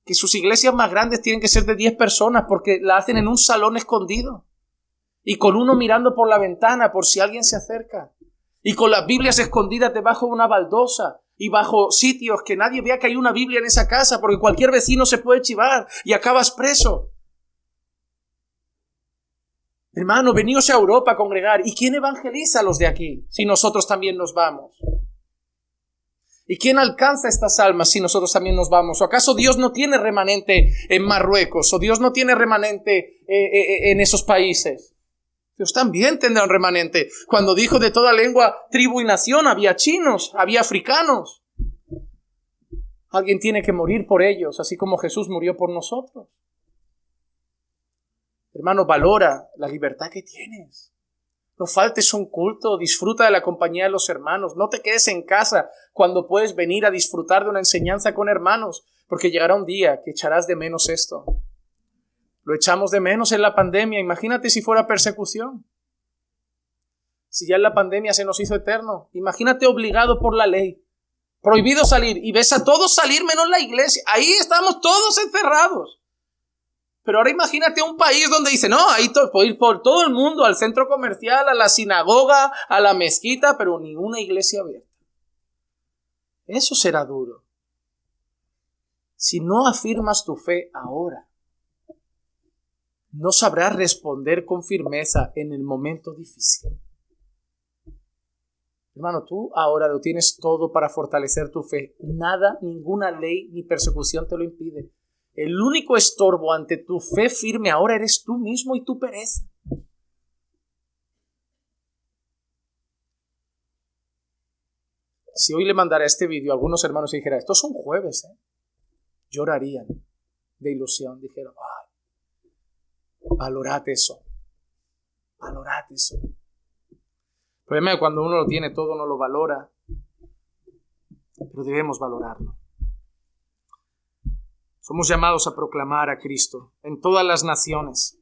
que sus iglesias más grandes tienen que ser de 10 personas porque la hacen en un salón escondido. Y con uno mirando por la ventana por si alguien se acerca. Y con las Biblias escondidas debajo de una baldosa. Y bajo sitios que nadie vea que hay una Biblia en esa casa porque cualquier vecino se puede chivar y acabas preso. Hermano, veníos a Europa a congregar. ¿Y quién evangeliza a los de aquí si nosotros también nos vamos? ¿Y quién alcanza estas almas si nosotros también nos vamos? ¿O acaso Dios no tiene remanente en Marruecos? ¿O Dios no tiene remanente en esos países? Dios también tendrá un remanente. Cuando dijo de toda lengua, tribu y nación, había chinos, había africanos. Alguien tiene que morir por ellos, así como Jesús murió por nosotros. Hermano, valora la libertad que tienes. No faltes un culto, disfruta de la compañía de los hermanos. No te quedes en casa cuando puedes venir a disfrutar de una enseñanza con hermanos, porque llegará un día que echarás de menos esto. Lo echamos de menos en la pandemia. Imagínate si fuera persecución. Si ya en la pandemia se nos hizo eterno. Imagínate obligado por la ley. Prohibido salir. Y ves a todos salir menos la iglesia. Ahí estamos todos encerrados. Pero ahora imagínate un país donde dice, no, ahí puedo ir por todo el mundo, al centro comercial, a la sinagoga, a la mezquita, pero ni una iglesia abierta. Eso será duro. Si no afirmas tu fe ahora, no sabrás responder con firmeza en el momento difícil. Hermano, tú ahora lo tienes todo para fortalecer tu fe. Nada, ninguna ley ni persecución te lo impide. El único estorbo ante tu fe firme ahora eres tú mismo y tu pereza. Si hoy le mandara este vídeo a algunos hermanos y dijera, esto es un jueves, llorarían de ilusión. Dijeron, valorad eso. Valorad eso. El problema es que cuando uno lo tiene todo, no lo valora. Pero debemos valorarlo. Somos llamados a proclamar a Cristo en todas las naciones.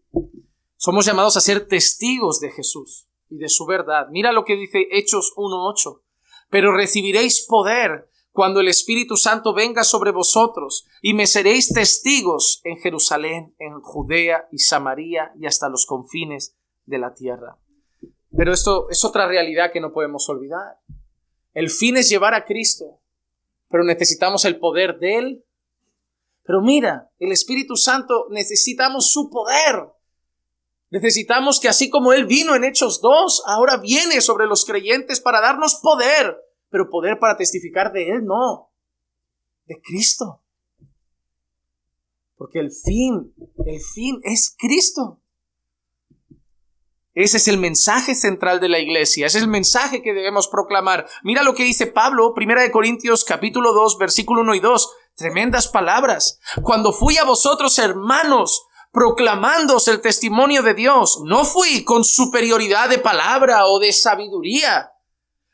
Somos llamados a ser testigos de Jesús y de su verdad. Mira lo que dice Hechos 1:8. Pero recibiréis poder cuando el Espíritu Santo venga sobre vosotros y me seréis testigos en Jerusalén, en Judea y Samaria y hasta los confines de la tierra. Pero esto es otra realidad que no podemos olvidar. El fin es llevar a Cristo, pero necesitamos el poder de Él Pero mira, el Espíritu Santo, necesitamos su poder. Necesitamos que así como Él vino en Hechos 2, ahora viene sobre los creyentes para darnos poder. Pero poder para testificar de Él, no. De Cristo. Porque el fin es Cristo. Ese es el mensaje central de la iglesia. Ese es el mensaje que debemos proclamar. Mira lo que dice Pablo, 1 Corintios capítulo 2, versículo 1 y 2. Tremendas palabras. Cuando fui a vosotros, hermanos, proclamándoos el testimonio de Dios, no fui con superioridad de palabra o de sabiduría,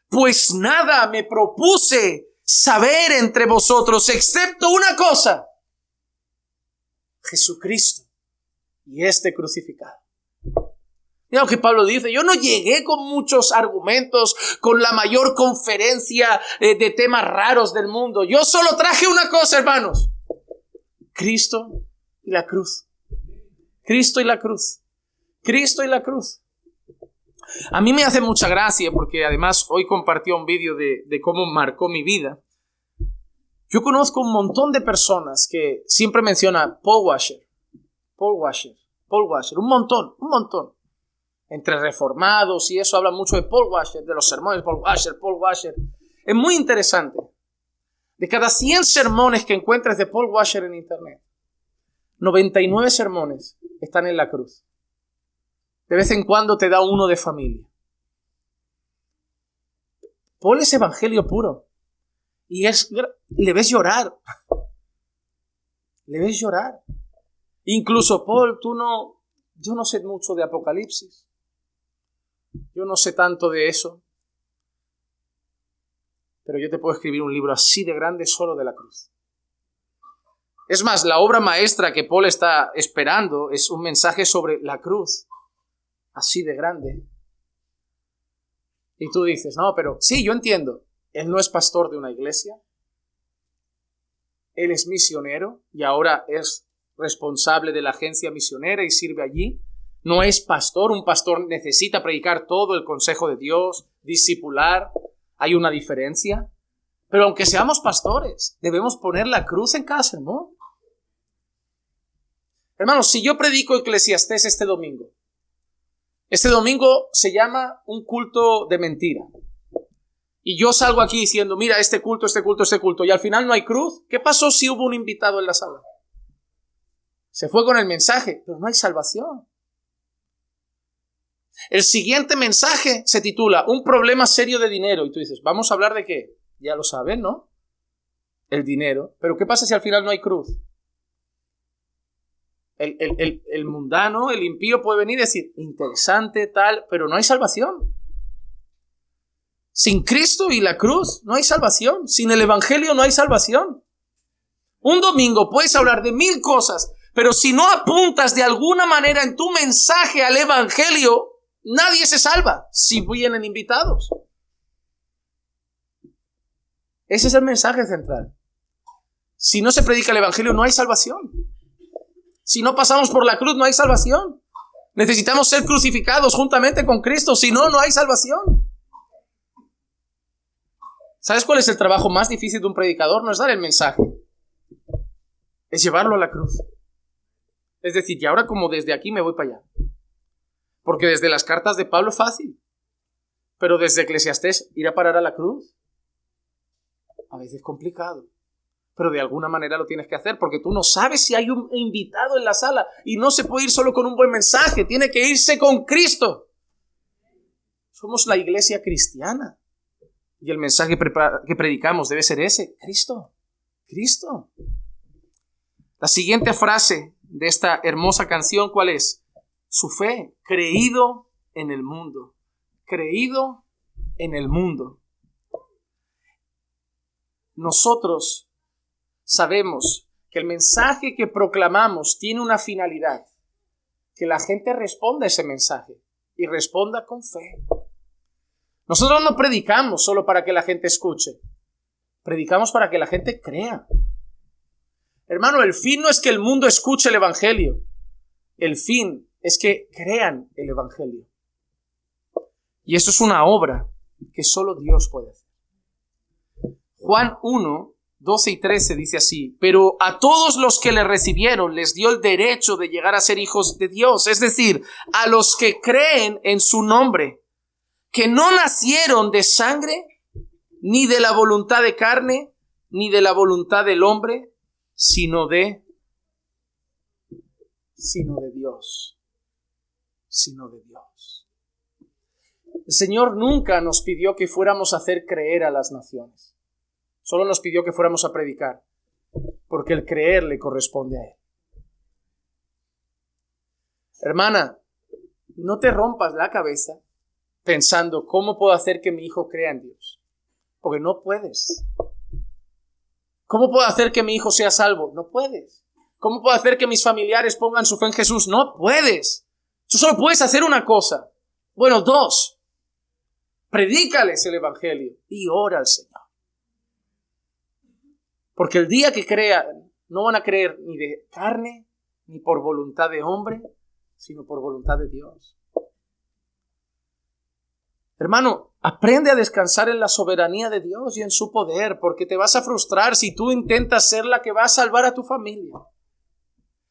pues nada me propuse saber entre vosotros, excepto una cosa: Jesucristo y este crucificado. Mira lo que Pablo dice: yo no llegué con muchos argumentos, con la mayor conferencia de temas raros del mundo. Yo solo traje una cosa, hermanos: Cristo y la cruz. Cristo y la cruz. Cristo y la cruz. A mí me hace mucha gracia porque además hoy compartió un vídeo de cómo marcó mi vida. Yo conozco un montón de personas que siempre mencionan Paul Washer, un montón. Entre reformados y eso habla mucho de Paul Washer, de los sermones de Paul Washer. Es muy interesante. De cada 100 sermones que encuentres de Paul Washer en internet, 99 sermones están en la cruz. De vez en cuando te da uno de familia. Paul es evangelio puro. Y le ves llorar. Incluso Paul, yo no sé mucho de Apocalipsis. Yo no sé tanto de eso. Pero yo te puedo escribir un libro así de grande solo de la cruz. Es más, la obra maestra que Paul está esperando es un mensaje sobre la cruz. Así de grande. Y tú dices, no, pero sí, yo entiendo. Él no es pastor de una iglesia. Él es misionero y ahora es responsable de la agencia misionera y sirve allí. No es pastor. Un pastor necesita predicar todo el consejo de Dios, discipular. Hay una diferencia. Pero aunque seamos pastores, debemos poner la cruz en cada sermón. Hermanos, si yo predico Eclesiastés este domingo se llama un culto de mentira. Y yo salgo aquí diciendo, mira, este culto, y al final no hay cruz. ¿Qué pasó si hubo un invitado en la sala? Se fue con el mensaje, pero no hay salvación. El siguiente mensaje se titula Un problema serio de dinero. Y tú dices, ¿vamos a hablar de qué? Ya lo saben, ¿no? El dinero. Pero ¿qué pasa si al final no hay cruz? El mundano, el impío puede venir y decir, interesante, tal, pero no hay salvación. Sin Cristo y la cruz no hay salvación. Sin el evangelio no hay salvación. Un domingo puedes hablar de 1000 cosas, pero si no apuntas de alguna manera en tu mensaje al evangelio, nadie se salva si vienen invitados. Ese es el mensaje central. Si no se predica el evangelio, no hay salvación. Si no pasamos por la cruz, no hay salvación. Necesitamos ser crucificados juntamente con Cristo, si no, no hay salvación. ¿Sabes cuál es el trabajo más difícil de un predicador? No es dar el mensaje, es llevarlo a la cruz. Es decir, y ahora como desde aquí me voy para allá. Porque desde las cartas de Pablo es fácil, pero desde Eclesiastés ir a parar a la cruz a veces es complicado. Pero de alguna manera lo tienes que hacer, porque tú no sabes si hay un invitado en la sala y no se puede ir solo con un buen mensaje, tiene que irse con Cristo. Somos la iglesia cristiana y el mensaje que predicamos debe ser ese: Cristo. La siguiente frase de esta hermosa canción, ¿cuál es? Su fe, creído en el mundo. Nosotros sabemos que el mensaje que proclamamos tiene una finalidad: que la gente responda a ese mensaje y responda con fe. Nosotros no predicamos solo para que la gente escuche, predicamos para que la gente crea. Hermano, el fin no es que el mundo escuche el evangelio, el fin es que crean el evangelio. Y eso es una obra que solo Dios puede hacer. Juan 1, 12 y 13 dice así: pero a todos los que le recibieron les dio el derecho de llegar a ser hijos de Dios, es decir, a los que creen en su nombre, que no nacieron de sangre, ni de la voluntad de carne, ni de la voluntad del hombre, sino de Dios. Sino de Dios. El Señor nunca nos pidió que fuéramos a hacer creer a las naciones. Solo nos pidió que fuéramos a predicar, porque el creer le corresponde a Él. Hermana, no te rompas la cabeza pensando cómo puedo hacer que mi hijo crea en Dios, porque no puedes. ¿Cómo puedo hacer que mi hijo sea salvo? No puedes. ¿Cómo puedo hacer que mis familiares pongan su fe en Jesús? No puedes. Tú solo puedes hacer una cosa. Bueno, dos. Predícales el evangelio y ora al Señor. Porque el día que crean, no van a creer ni de carne, ni por voluntad de hombre, sino por voluntad de Dios. Hermano, aprende a descansar en la soberanía de Dios y en su poder, porque te vas a frustrar si tú intentas ser la que va a salvar a tu familia.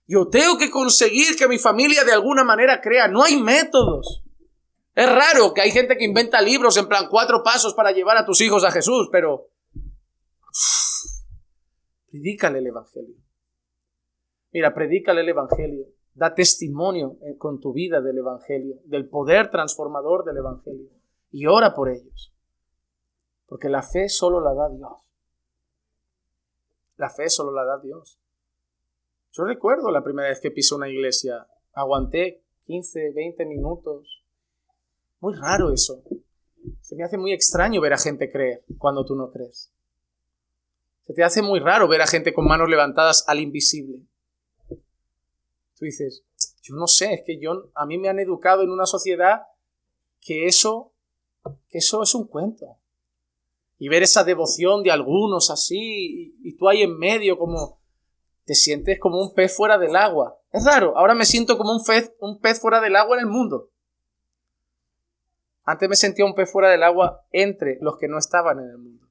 Yo tengo que conseguir que mi familia de alguna manera crea. No hay métodos. Es raro que hay gente que inventa libros en plan 4 pasos para llevar a tus hijos a Jesús, pero predícale el evangelio. Mira, predícale el evangelio. Da testimonio con tu vida del evangelio, del poder transformador del evangelio. Y ora por ellos. Porque la fe solo la da Dios. La fe solo la da Dios. Yo recuerdo la primera vez que pisé una iglesia. Aguanté 15, 20 minutos. Muy raro eso. Se me hace muy extraño ver a gente creer cuando tú no crees. Se te hace muy raro ver a gente con manos levantadas al invisible. Tú dices, yo no sé, es que a mí me han educado en una sociedad que eso es un cuento. Y ver esa devoción de algunos así, y tú ahí en medio como te sientes como un pez fuera del agua. Es raro, ahora me siento como un pez fuera del agua en el mundo. Antes me sentía un pez fuera del agua entre los que no estaban en el mundo.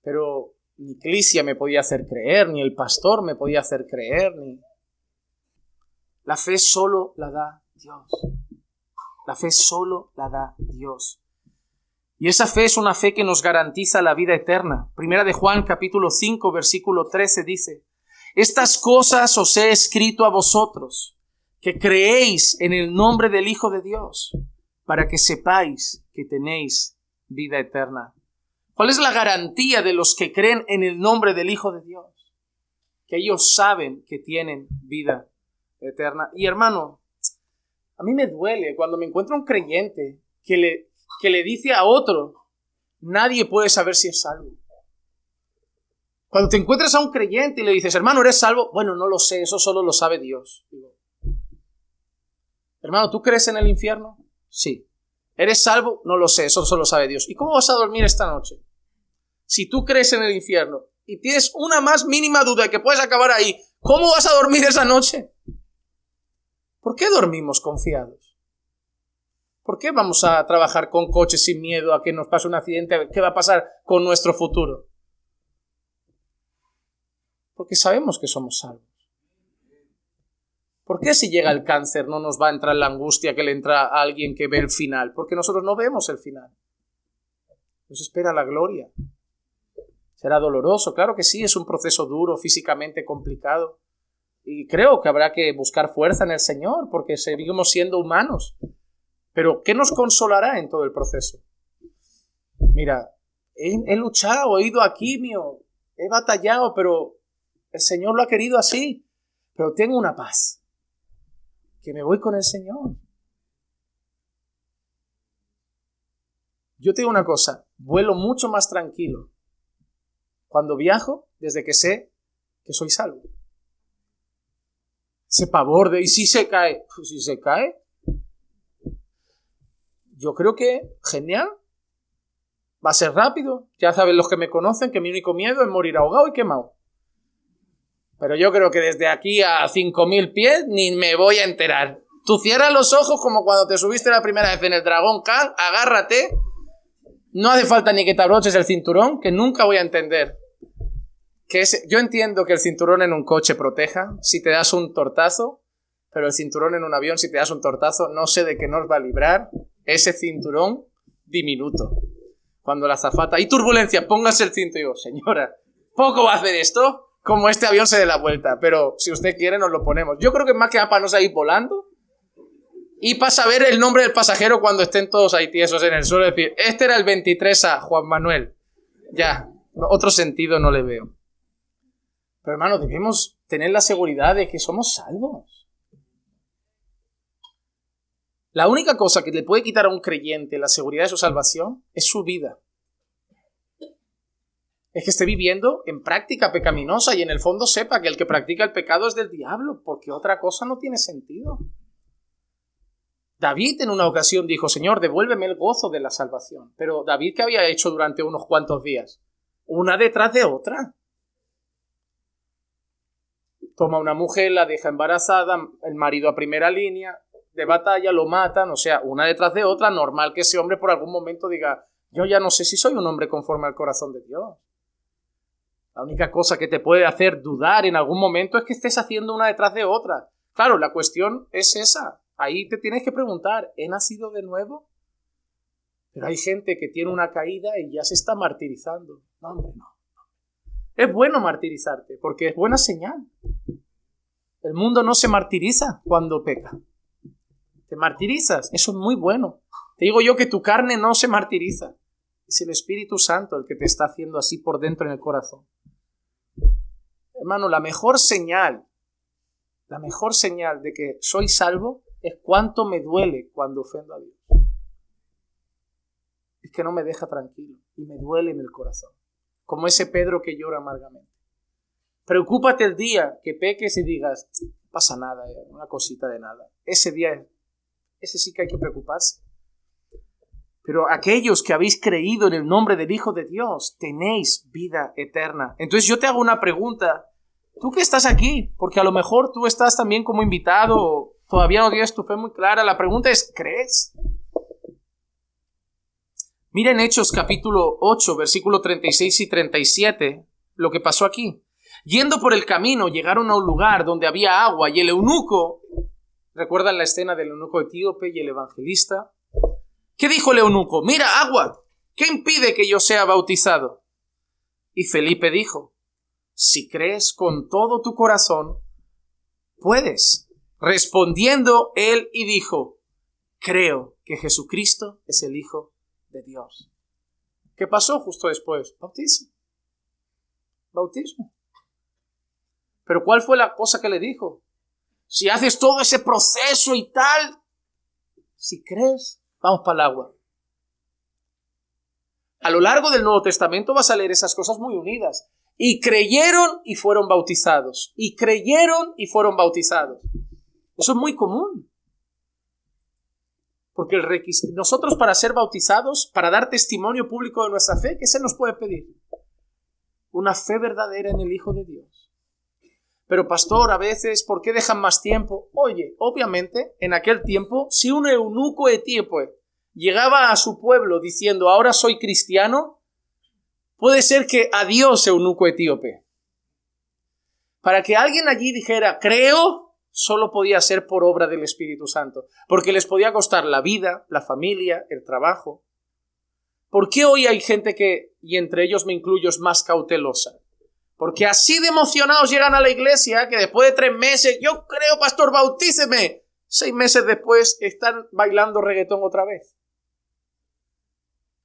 Pero ni iglesia me podía hacer creer, ni el pastor me podía hacer creer, ni... La fe solo la da Dios. La fe solo la da Dios. Y esa fe es una fe que nos garantiza la vida eterna. Primera de Juan, capítulo 5, versículo 13 dice: estas cosas os he escrito a vosotros, que creéis en el nombre del Hijo de Dios, para que sepáis que tenéis vida eterna. ¿Cuál es la garantía de los que creen en el nombre del Hijo de Dios? Que ellos saben que tienen vida eterna. Y hermano, a mí me duele cuando me encuentro un creyente que le dice a otro, nadie puede saber si es salvo. Cuando te encuentras a un creyente y le dices, hermano, ¿eres salvo? Bueno, no lo sé, eso solo lo sabe Dios. Digo, hermano, ¿tú crees en el infierno? Sí. ¿Eres salvo? No lo sé, eso solo sabe Dios. ¿Y cómo vas a dormir esta noche? Si tú crees en el infierno y tienes una más mínima duda de que puedes acabar ahí, ¿cómo vas a dormir esa noche? ¿Por qué dormimos confiados? ¿Por qué vamos a trabajar con coches sin miedo a que nos pase un accidente? ¿Qué va a pasar con nuestro futuro? Porque sabemos que somos salvos. ¿Por qué si llega el cáncer no nos va a entrar la angustia que le entra a alguien que ve el final? Porque nosotros no vemos el final. Nos espera la gloria. Será doloroso, claro que sí, es un proceso duro, físicamente complicado. Y creo que habrá que buscar fuerza en el Señor, porque seguimos siendo humanos. Pero ¿qué nos consolará en todo el proceso? Mira, he luchado, he ido a quimio, he batallado, pero el Señor lo ha querido así. Pero tengo una paz, que me voy con el Señor. Yo te digo una cosa, vuelo mucho más tranquilo cuando viajo desde que sé que soy salvo. Ese pavor de, ¿y si se cae? Pues si se cae, yo creo que genial. Va a ser rápido. Ya saben los que me conocen que mi único miedo es morir ahogado y quemado. Pero yo creo que desde aquí a 5.000 pies ni me voy a enterar. Tú cierras los ojos como cuando te subiste la primera vez en el Dragón Khan, agárrate No hace falta ni que te abroches el cinturón, que nunca voy a entender. Yo entiendo que el cinturón en un coche proteja si te das un tortazo, pero el cinturón en un avión, si te das un tortazo, no sé de qué nos va a librar ese cinturón diminuto. Cuando la azafata, hay turbulencia, póngase el cinturón. Digo, señora, poco va a hacer esto como este avión se dé la vuelta, pero si usted quiere nos lo ponemos. Yo creo que más que nada para no salir volando y para saber el nombre del pasajero cuando estén todos ahí tiesos en el suelo, decir, este era el 23A, Juan Manuel. Ya, otro sentido no le veo. Pero hermano, debemos tener la seguridad de que somos salvos. La única cosa que le puede quitar a un creyente la seguridad de su salvación es su vida. Es que esté viviendo en práctica pecaminosa y en el fondo sepa que el que practica el pecado es del diablo, porque otra cosa no tiene sentido. David en una ocasión dijo, Señor, devuélveme el gozo de la salvación. Pero David, ¿qué había hecho durante unos cuantos días? Una detrás de otra. Toma una mujer, la deja embarazada, el marido a primera línea de batalla, lo matan, o sea, una detrás de otra. Normal que ese hombre por algún momento diga, yo ya no sé si soy un hombre conforme al corazón de Dios. La única cosa que te puede hacer dudar en algún momento es que estés haciendo una detrás de otra. Claro, la cuestión es esa. Ahí te tienes que preguntar, ¿he nacido de nuevo? Pero hay gente que tiene una caída y ya se está martirizando. No, hombre, no. Es bueno martirizarte porque es buena señal. El mundo no se martiriza cuando peca. Te martirizas, eso es muy bueno. Te digo yo que tu carne no se martiriza. Es el Espíritu Santo el que te está haciendo así por dentro en el corazón. Hermano, la mejor señal de que soy salvo es cuánto me duele cuando ofendo a Dios. Es que no me deja tranquilo y me duele en el corazón. Como ese Pedro que llora amargamente. Preocúpate el día que peques y digas, no pasa nada, una cosita de nada. Ese día, ese sí que hay que preocuparse. Pero aquellos que habéis creído en el nombre del Hijo de Dios, tenéis vida eterna. Entonces yo te hago una pregunta. Tú que estás aquí, porque a lo mejor tú estás también como invitado, todavía no tienes tu fe muy clara. La pregunta es, ¿crees? Miren Hechos capítulo 8, versículo 36 y 37, lo que pasó aquí. Yendo por el camino, llegaron a un lugar donde había agua y el eunuco, ¿recuerdan la escena del eunuco etíope y el evangelista? ¿Qué dijo el eunuco? Mira, agua, ¿qué impide que yo sea bautizado? Y Felipe dijo, si crees con todo tu corazón, puedes. Respondiendo él y dijo, creo que Jesucristo es el Hijo de Dios. ¿Qué pasó justo después? Bautismo. Bautismo. Pero ¿cuál fue la cosa que le dijo? Si haces todo ese proceso y tal, si crees, vamos para el agua. A lo largo del Nuevo Testamento vas a leer esas cosas muy unidas. Y creyeron y fueron bautizados. Y creyeron y fueron bautizados. Eso es muy común. Porque nosotros para ser bautizados, para dar testimonio público de nuestra fe, ¿qué se nos puede pedir? Una fe verdadera en el Hijo de Dios. Pero pastor, a veces, ¿por qué dejan más tiempo? Oye, obviamente, en aquel tiempo, si un eunuco etíope llegaba a su pueblo diciendo, ahora soy cristiano, puede ser que adiós eunuco etíope. Para que alguien allí dijera, creo, solo podía ser por obra del Espíritu Santo, porque les podía costar la vida, la familia, el trabajo. ¿Por qué hoy hay gente que, y entre ellos me incluyo, es más cautelosa? Porque así de emocionados llegan a la iglesia que después de 3 meses, yo creo, pastor, bautíceme. 6 meses después están bailando reggaetón otra vez.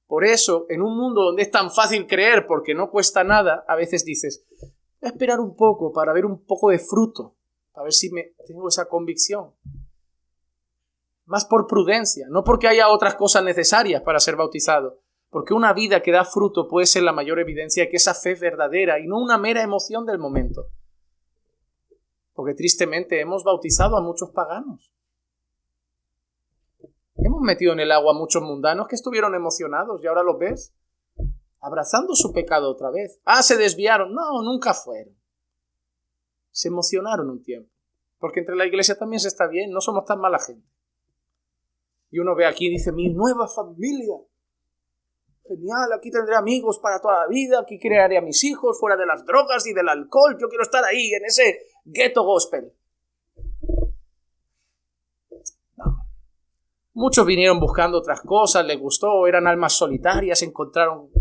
Por eso, en un mundo donde es tan fácil creer porque no cuesta nada, a veces dices, voy a esperar un poco para ver un poco de fruto, para ver si tengo esa convicción. Más por prudencia, no porque haya otras cosas necesarias para ser bautizado. Porque una vida que da fruto puede ser la mayor evidencia de que esa fe es verdadera y no una mera emoción del momento. Porque tristemente hemos bautizado a muchos paganos. Hemos metido en el agua a muchos mundanos que estuvieron emocionados y ahora los ves abrazando su pecado otra vez. Se desviaron. No, nunca fueron. Se emocionaron un tiempo. Porque entre la iglesia también se está bien, no somos tan mala gente. Y uno ve aquí y dice, mi nueva familia. Genial, aquí tendré amigos para toda la vida, aquí crearé a mis hijos fuera de las drogas y del alcohol. Yo quiero estar ahí, en ese ghetto gospel. No. Muchos vinieron buscando otras cosas, les gustó, eran almas solitarias, encontraron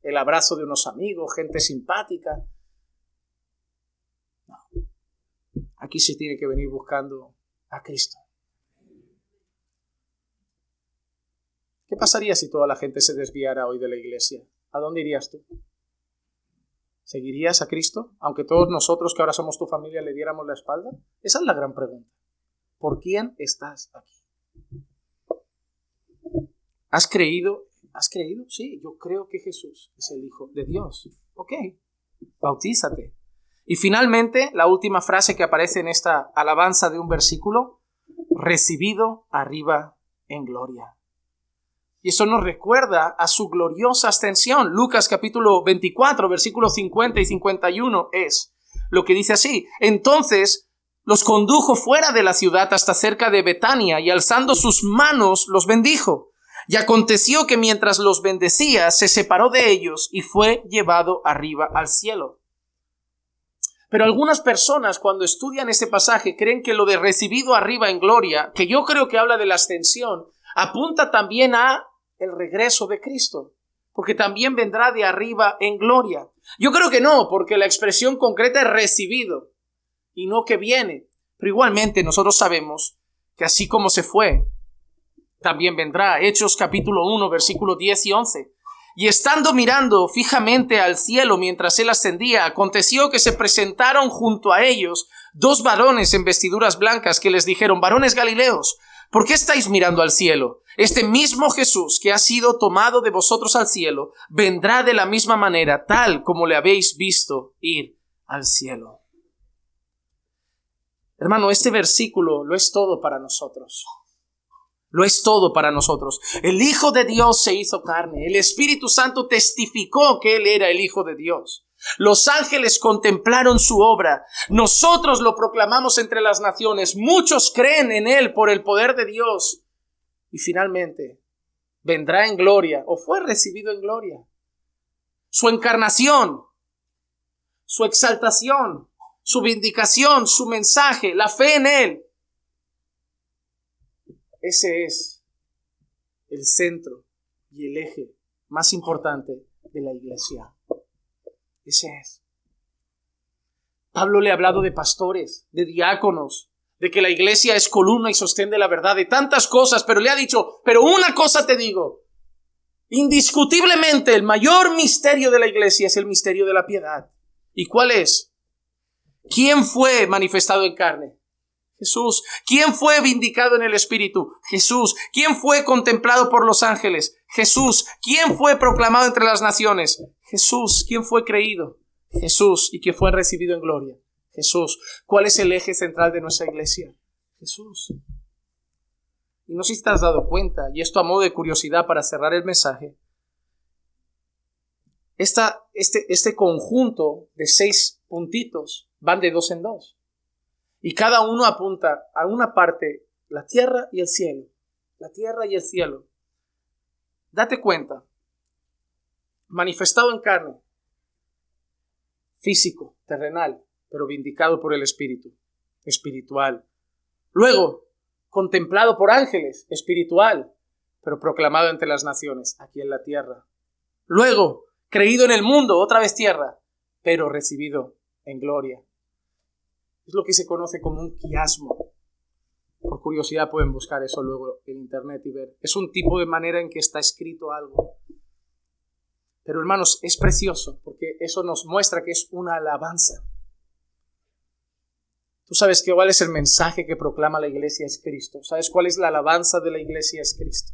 el abrazo de unos amigos, gente simpática. No. Aquí se tiene que venir buscando a Cristo. ¿Qué pasaría si toda la gente se desviara hoy de la iglesia? ¿A dónde irías tú? ¿Seguirías a Cristo? Aunque todos nosotros que ahora somos tu familia le diéramos la espalda. Esa es la gran pregunta. ¿Por quién estás aquí? ¿Has creído? ¿Has creído? Sí, yo creo que Jesús es el Hijo de Dios. Ok, bautízate. Y finalmente, la última frase que aparece en esta alabanza de un versículo, recibido arriba en gloria. Y eso nos recuerda a su gloriosa ascensión. Lucas capítulo 24, versículos 50 y 51 es lo que dice así. Entonces los condujo fuera de la ciudad hasta cerca de Betania y alzando sus manos los bendijo. Y aconteció que mientras los bendecía se separó de ellos y fue llevado arriba al cielo. Pero algunas personas cuando estudian este pasaje creen que lo de recibido arriba en gloria, que yo creo que habla de la ascensión, apunta también a el regreso de Cristo, porque también vendrá de arriba en gloria. Yo creo que no, porque la expresión concreta es recibido y no que viene. Pero igualmente nosotros sabemos que así como se fue, también vendrá. Hechos capítulo 1, versículos 10 y 11. Y estando mirando fijamente al cielo mientras él ascendía, aconteció que se presentaron junto a ellos 2 varones en vestiduras blancas que les dijeron: varones galileos, ¿por qué estáis mirando al cielo? Este mismo Jesús que ha sido tomado de vosotros al cielo, vendrá de la misma manera, tal como le habéis visto ir al cielo. Hermano, este versículo lo es todo para nosotros. Lo es todo para nosotros. El Hijo de Dios se hizo carne. El Espíritu Santo testificó que Él era el Hijo de Dios. Los ángeles contemplaron su obra. Nosotros lo proclamamos entre las naciones. Muchos creen en Él por el poder de Dios. Y finalmente vendrá en gloria, o fue recibido en gloria. Su encarnación, su exaltación, su vindicación, su mensaje, la fe en Él. Ese es el centro y el eje más importante de la iglesia. Ese es. Pablo le ha hablado de pastores, de diáconos, de que la iglesia es columna y sostén de la verdad, de tantas cosas, pero le ha dicho, pero una cosa te digo, indiscutiblemente el mayor misterio de la iglesia es el misterio de la piedad. ¿Y cuál es? ¿Quién fue manifestado en carne? Jesús. ¿Quién fue vindicado en el Espíritu? Jesús. ¿Quién fue contemplado por los ángeles? Jesús. ¿Quién fue proclamado entre las naciones? Jesús. ¿Quién fue creído? Jesús. ¿Y quién fue recibido en gloria? Jesús. ¿Cuál es el eje central de nuestra iglesia? Jesús. Y no sé si te has dado cuenta, y esto a modo de curiosidad para cerrar el mensaje, este conjunto de 6 puntitos van de 2 en 2. Y cada uno apunta a una parte, la tierra y el cielo. La tierra y el cielo. Date cuenta. Manifestado en carne. Físico, terrenal, pero vindicado por el Espíritu. Espiritual. Luego, contemplado por ángeles. Espiritual, pero proclamado entre las naciones, aquí en la tierra. Luego, creído en el mundo, otra vez tierra, pero recibido en gloria. Es lo que se conoce como un quiasmo. Por curiosidad pueden buscar eso luego en internet y ver. Es un tipo de manera en que está escrito algo. Pero hermanos, es precioso porque eso nos muestra que es una alabanza. Tú sabes que cuál es el mensaje que proclama la iglesia es Cristo. ¿Sabes cuál es la alabanza de la iglesia es Cristo?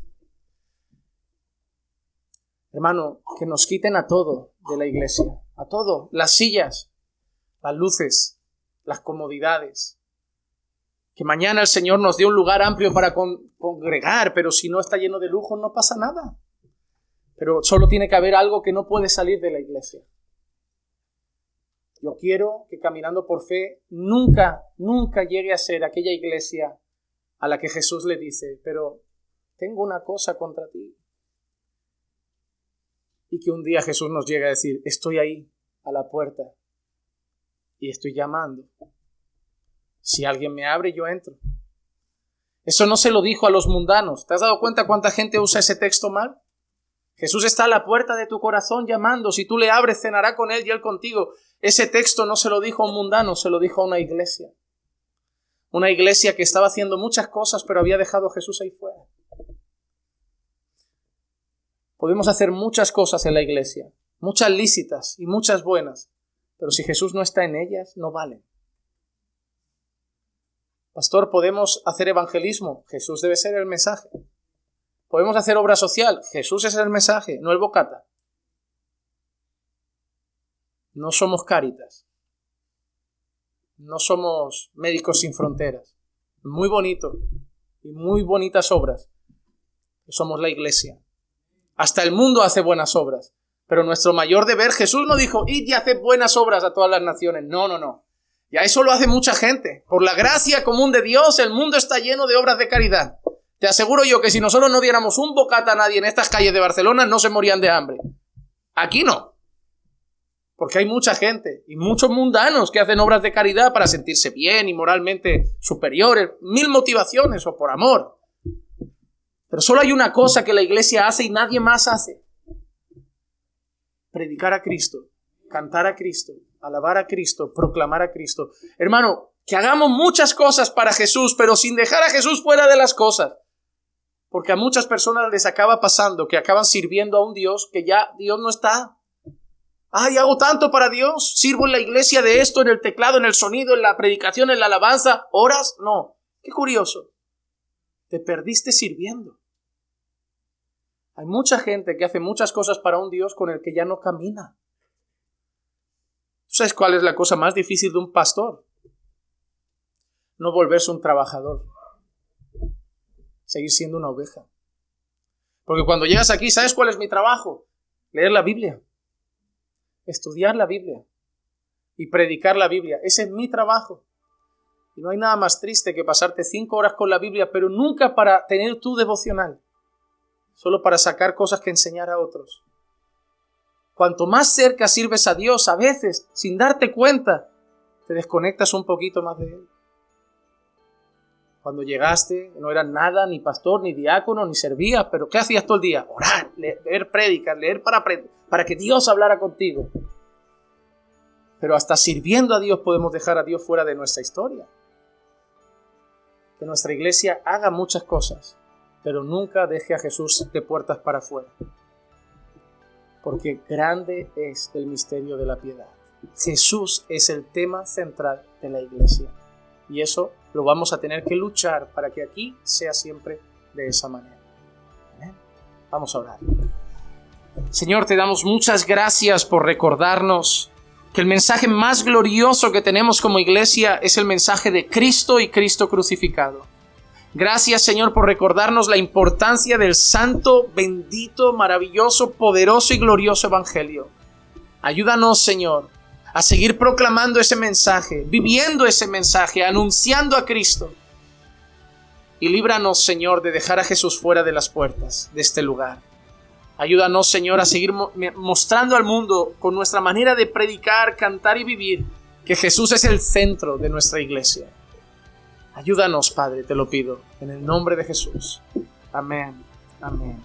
Hermano, que nos quiten a todo de la iglesia. A todo. Las sillas, las luces, las comodidades. Que mañana el Señor nos dé un lugar amplio para congregar, pero si no está lleno de lujo no pasa nada. Pero solo tiene que haber algo que no puede salir de la iglesia. Yo quiero que caminando por fe nunca llegue a ser aquella iglesia a la que Jesús le dice, pero tengo una cosa contra ti. Y que un día Jesús nos llegue a decir, estoy ahí a la puerta y estoy llamando. Si alguien me abre, yo entro. Eso no se lo dijo a los mundanos. ¿Te has dado cuenta cuánta gente usa ese texto mal? Jesús está a la puerta de tu corazón llamando. Si tú le abres, cenará con él y él contigo. Ese texto no se lo dijo a un mundano, se lo dijo a una iglesia. Una iglesia que estaba haciendo muchas cosas, pero había dejado a Jesús ahí fuera. Podemos hacer muchas cosas en la iglesia, muchas lícitas y muchas buenas, pero si Jesús no está en ellas, no valen. Pastor, ¿podemos hacer evangelismo? Jesús debe ser el mensaje. ¿Podemos hacer obra social? Jesús es el mensaje, no el bocata. No somos Cáritas. No somos Médicos Sin Fronteras. Muy bonito y muy bonitas obras. Somos la iglesia. Hasta el mundo hace buenas obras. Pero nuestro mayor deber, Jesús no dijo, id y haced buenas obras a todas las naciones. No. Ya eso lo hace mucha gente. Por la gracia común de Dios, el mundo está lleno de obras de caridad. Te aseguro yo que si nosotros no diéramos un bocata a nadie en estas calles de Barcelona, no se morían de hambre. Aquí no. Porque hay mucha gente y muchos mundanos que hacen obras de caridad para sentirse bien y moralmente superiores. 1000 motivaciones o por amor. Pero solo hay una cosa que la iglesia hace y nadie más hace. Predicar a Cristo, cantar a Cristo, alabar a Cristo, proclamar a Cristo. Hermano, que hagamos muchas cosas para Jesús, pero sin dejar a Jesús fuera de las cosas. Porque a muchas personas les acaba pasando que acaban sirviendo a un Dios que ya Dios no está. Ay, hago tanto para Dios, sirvo en la iglesia de esto, en el teclado, en el sonido, en la predicación, en la alabanza, ¿horas? No. Qué curioso. Te perdiste sirviendo. Hay mucha gente que hace muchas cosas para un Dios con el que ya no camina. ¿Tú sabes cuál es la cosa más difícil de un pastor? No volverse un trabajador. Seguir siendo una oveja. Porque cuando llegas aquí, ¿sabes cuál es mi trabajo? Leer la Biblia. Estudiar la Biblia. Y predicar la Biblia. Ese es mi trabajo. Y no hay nada más triste que pasarte 5 horas con la Biblia, pero nunca para tener tu devocional. Solo para sacar cosas que enseñar a otros. Cuanto más cerca sirves a Dios, a veces, sin darte cuenta, te desconectas un poquito más de Él. Cuando llegaste, no eras nada, ni pastor, ni diácono, ni servías, pero ¿qué hacías todo el día? Orar, leer prédicas, leer para que Dios hablara contigo. Pero hasta sirviendo a Dios podemos dejar a Dios fuera de nuestra historia. Que nuestra iglesia haga muchas cosas, pero nunca deje a Jesús de puertas para afuera. Porque grande es el misterio de la piedad. Jesús es el tema central de la iglesia. Y eso lo vamos a tener que luchar para que aquí sea siempre de esa manera. ¿Amén? Vamos a orar. Señor, te damos muchas gracias por recordarnos que el mensaje más glorioso que tenemos como iglesia es el mensaje de Cristo y Cristo crucificado. Gracias, Señor, por recordarnos la importancia del santo, bendito, maravilloso, poderoso y glorioso evangelio. Ayúdanos, Señor, a seguir proclamando ese mensaje, viviendo ese mensaje, anunciando a Cristo. Y líbranos, Señor, de dejar a Jesús fuera de las puertas de este lugar. Ayúdanos, Señor, a seguir mostrando al mundo con nuestra manera de predicar, cantar y vivir que Jesús es el centro de nuestra iglesia. Ayúdanos, Padre, te lo pido, en el nombre de Jesús. Amén. Amén.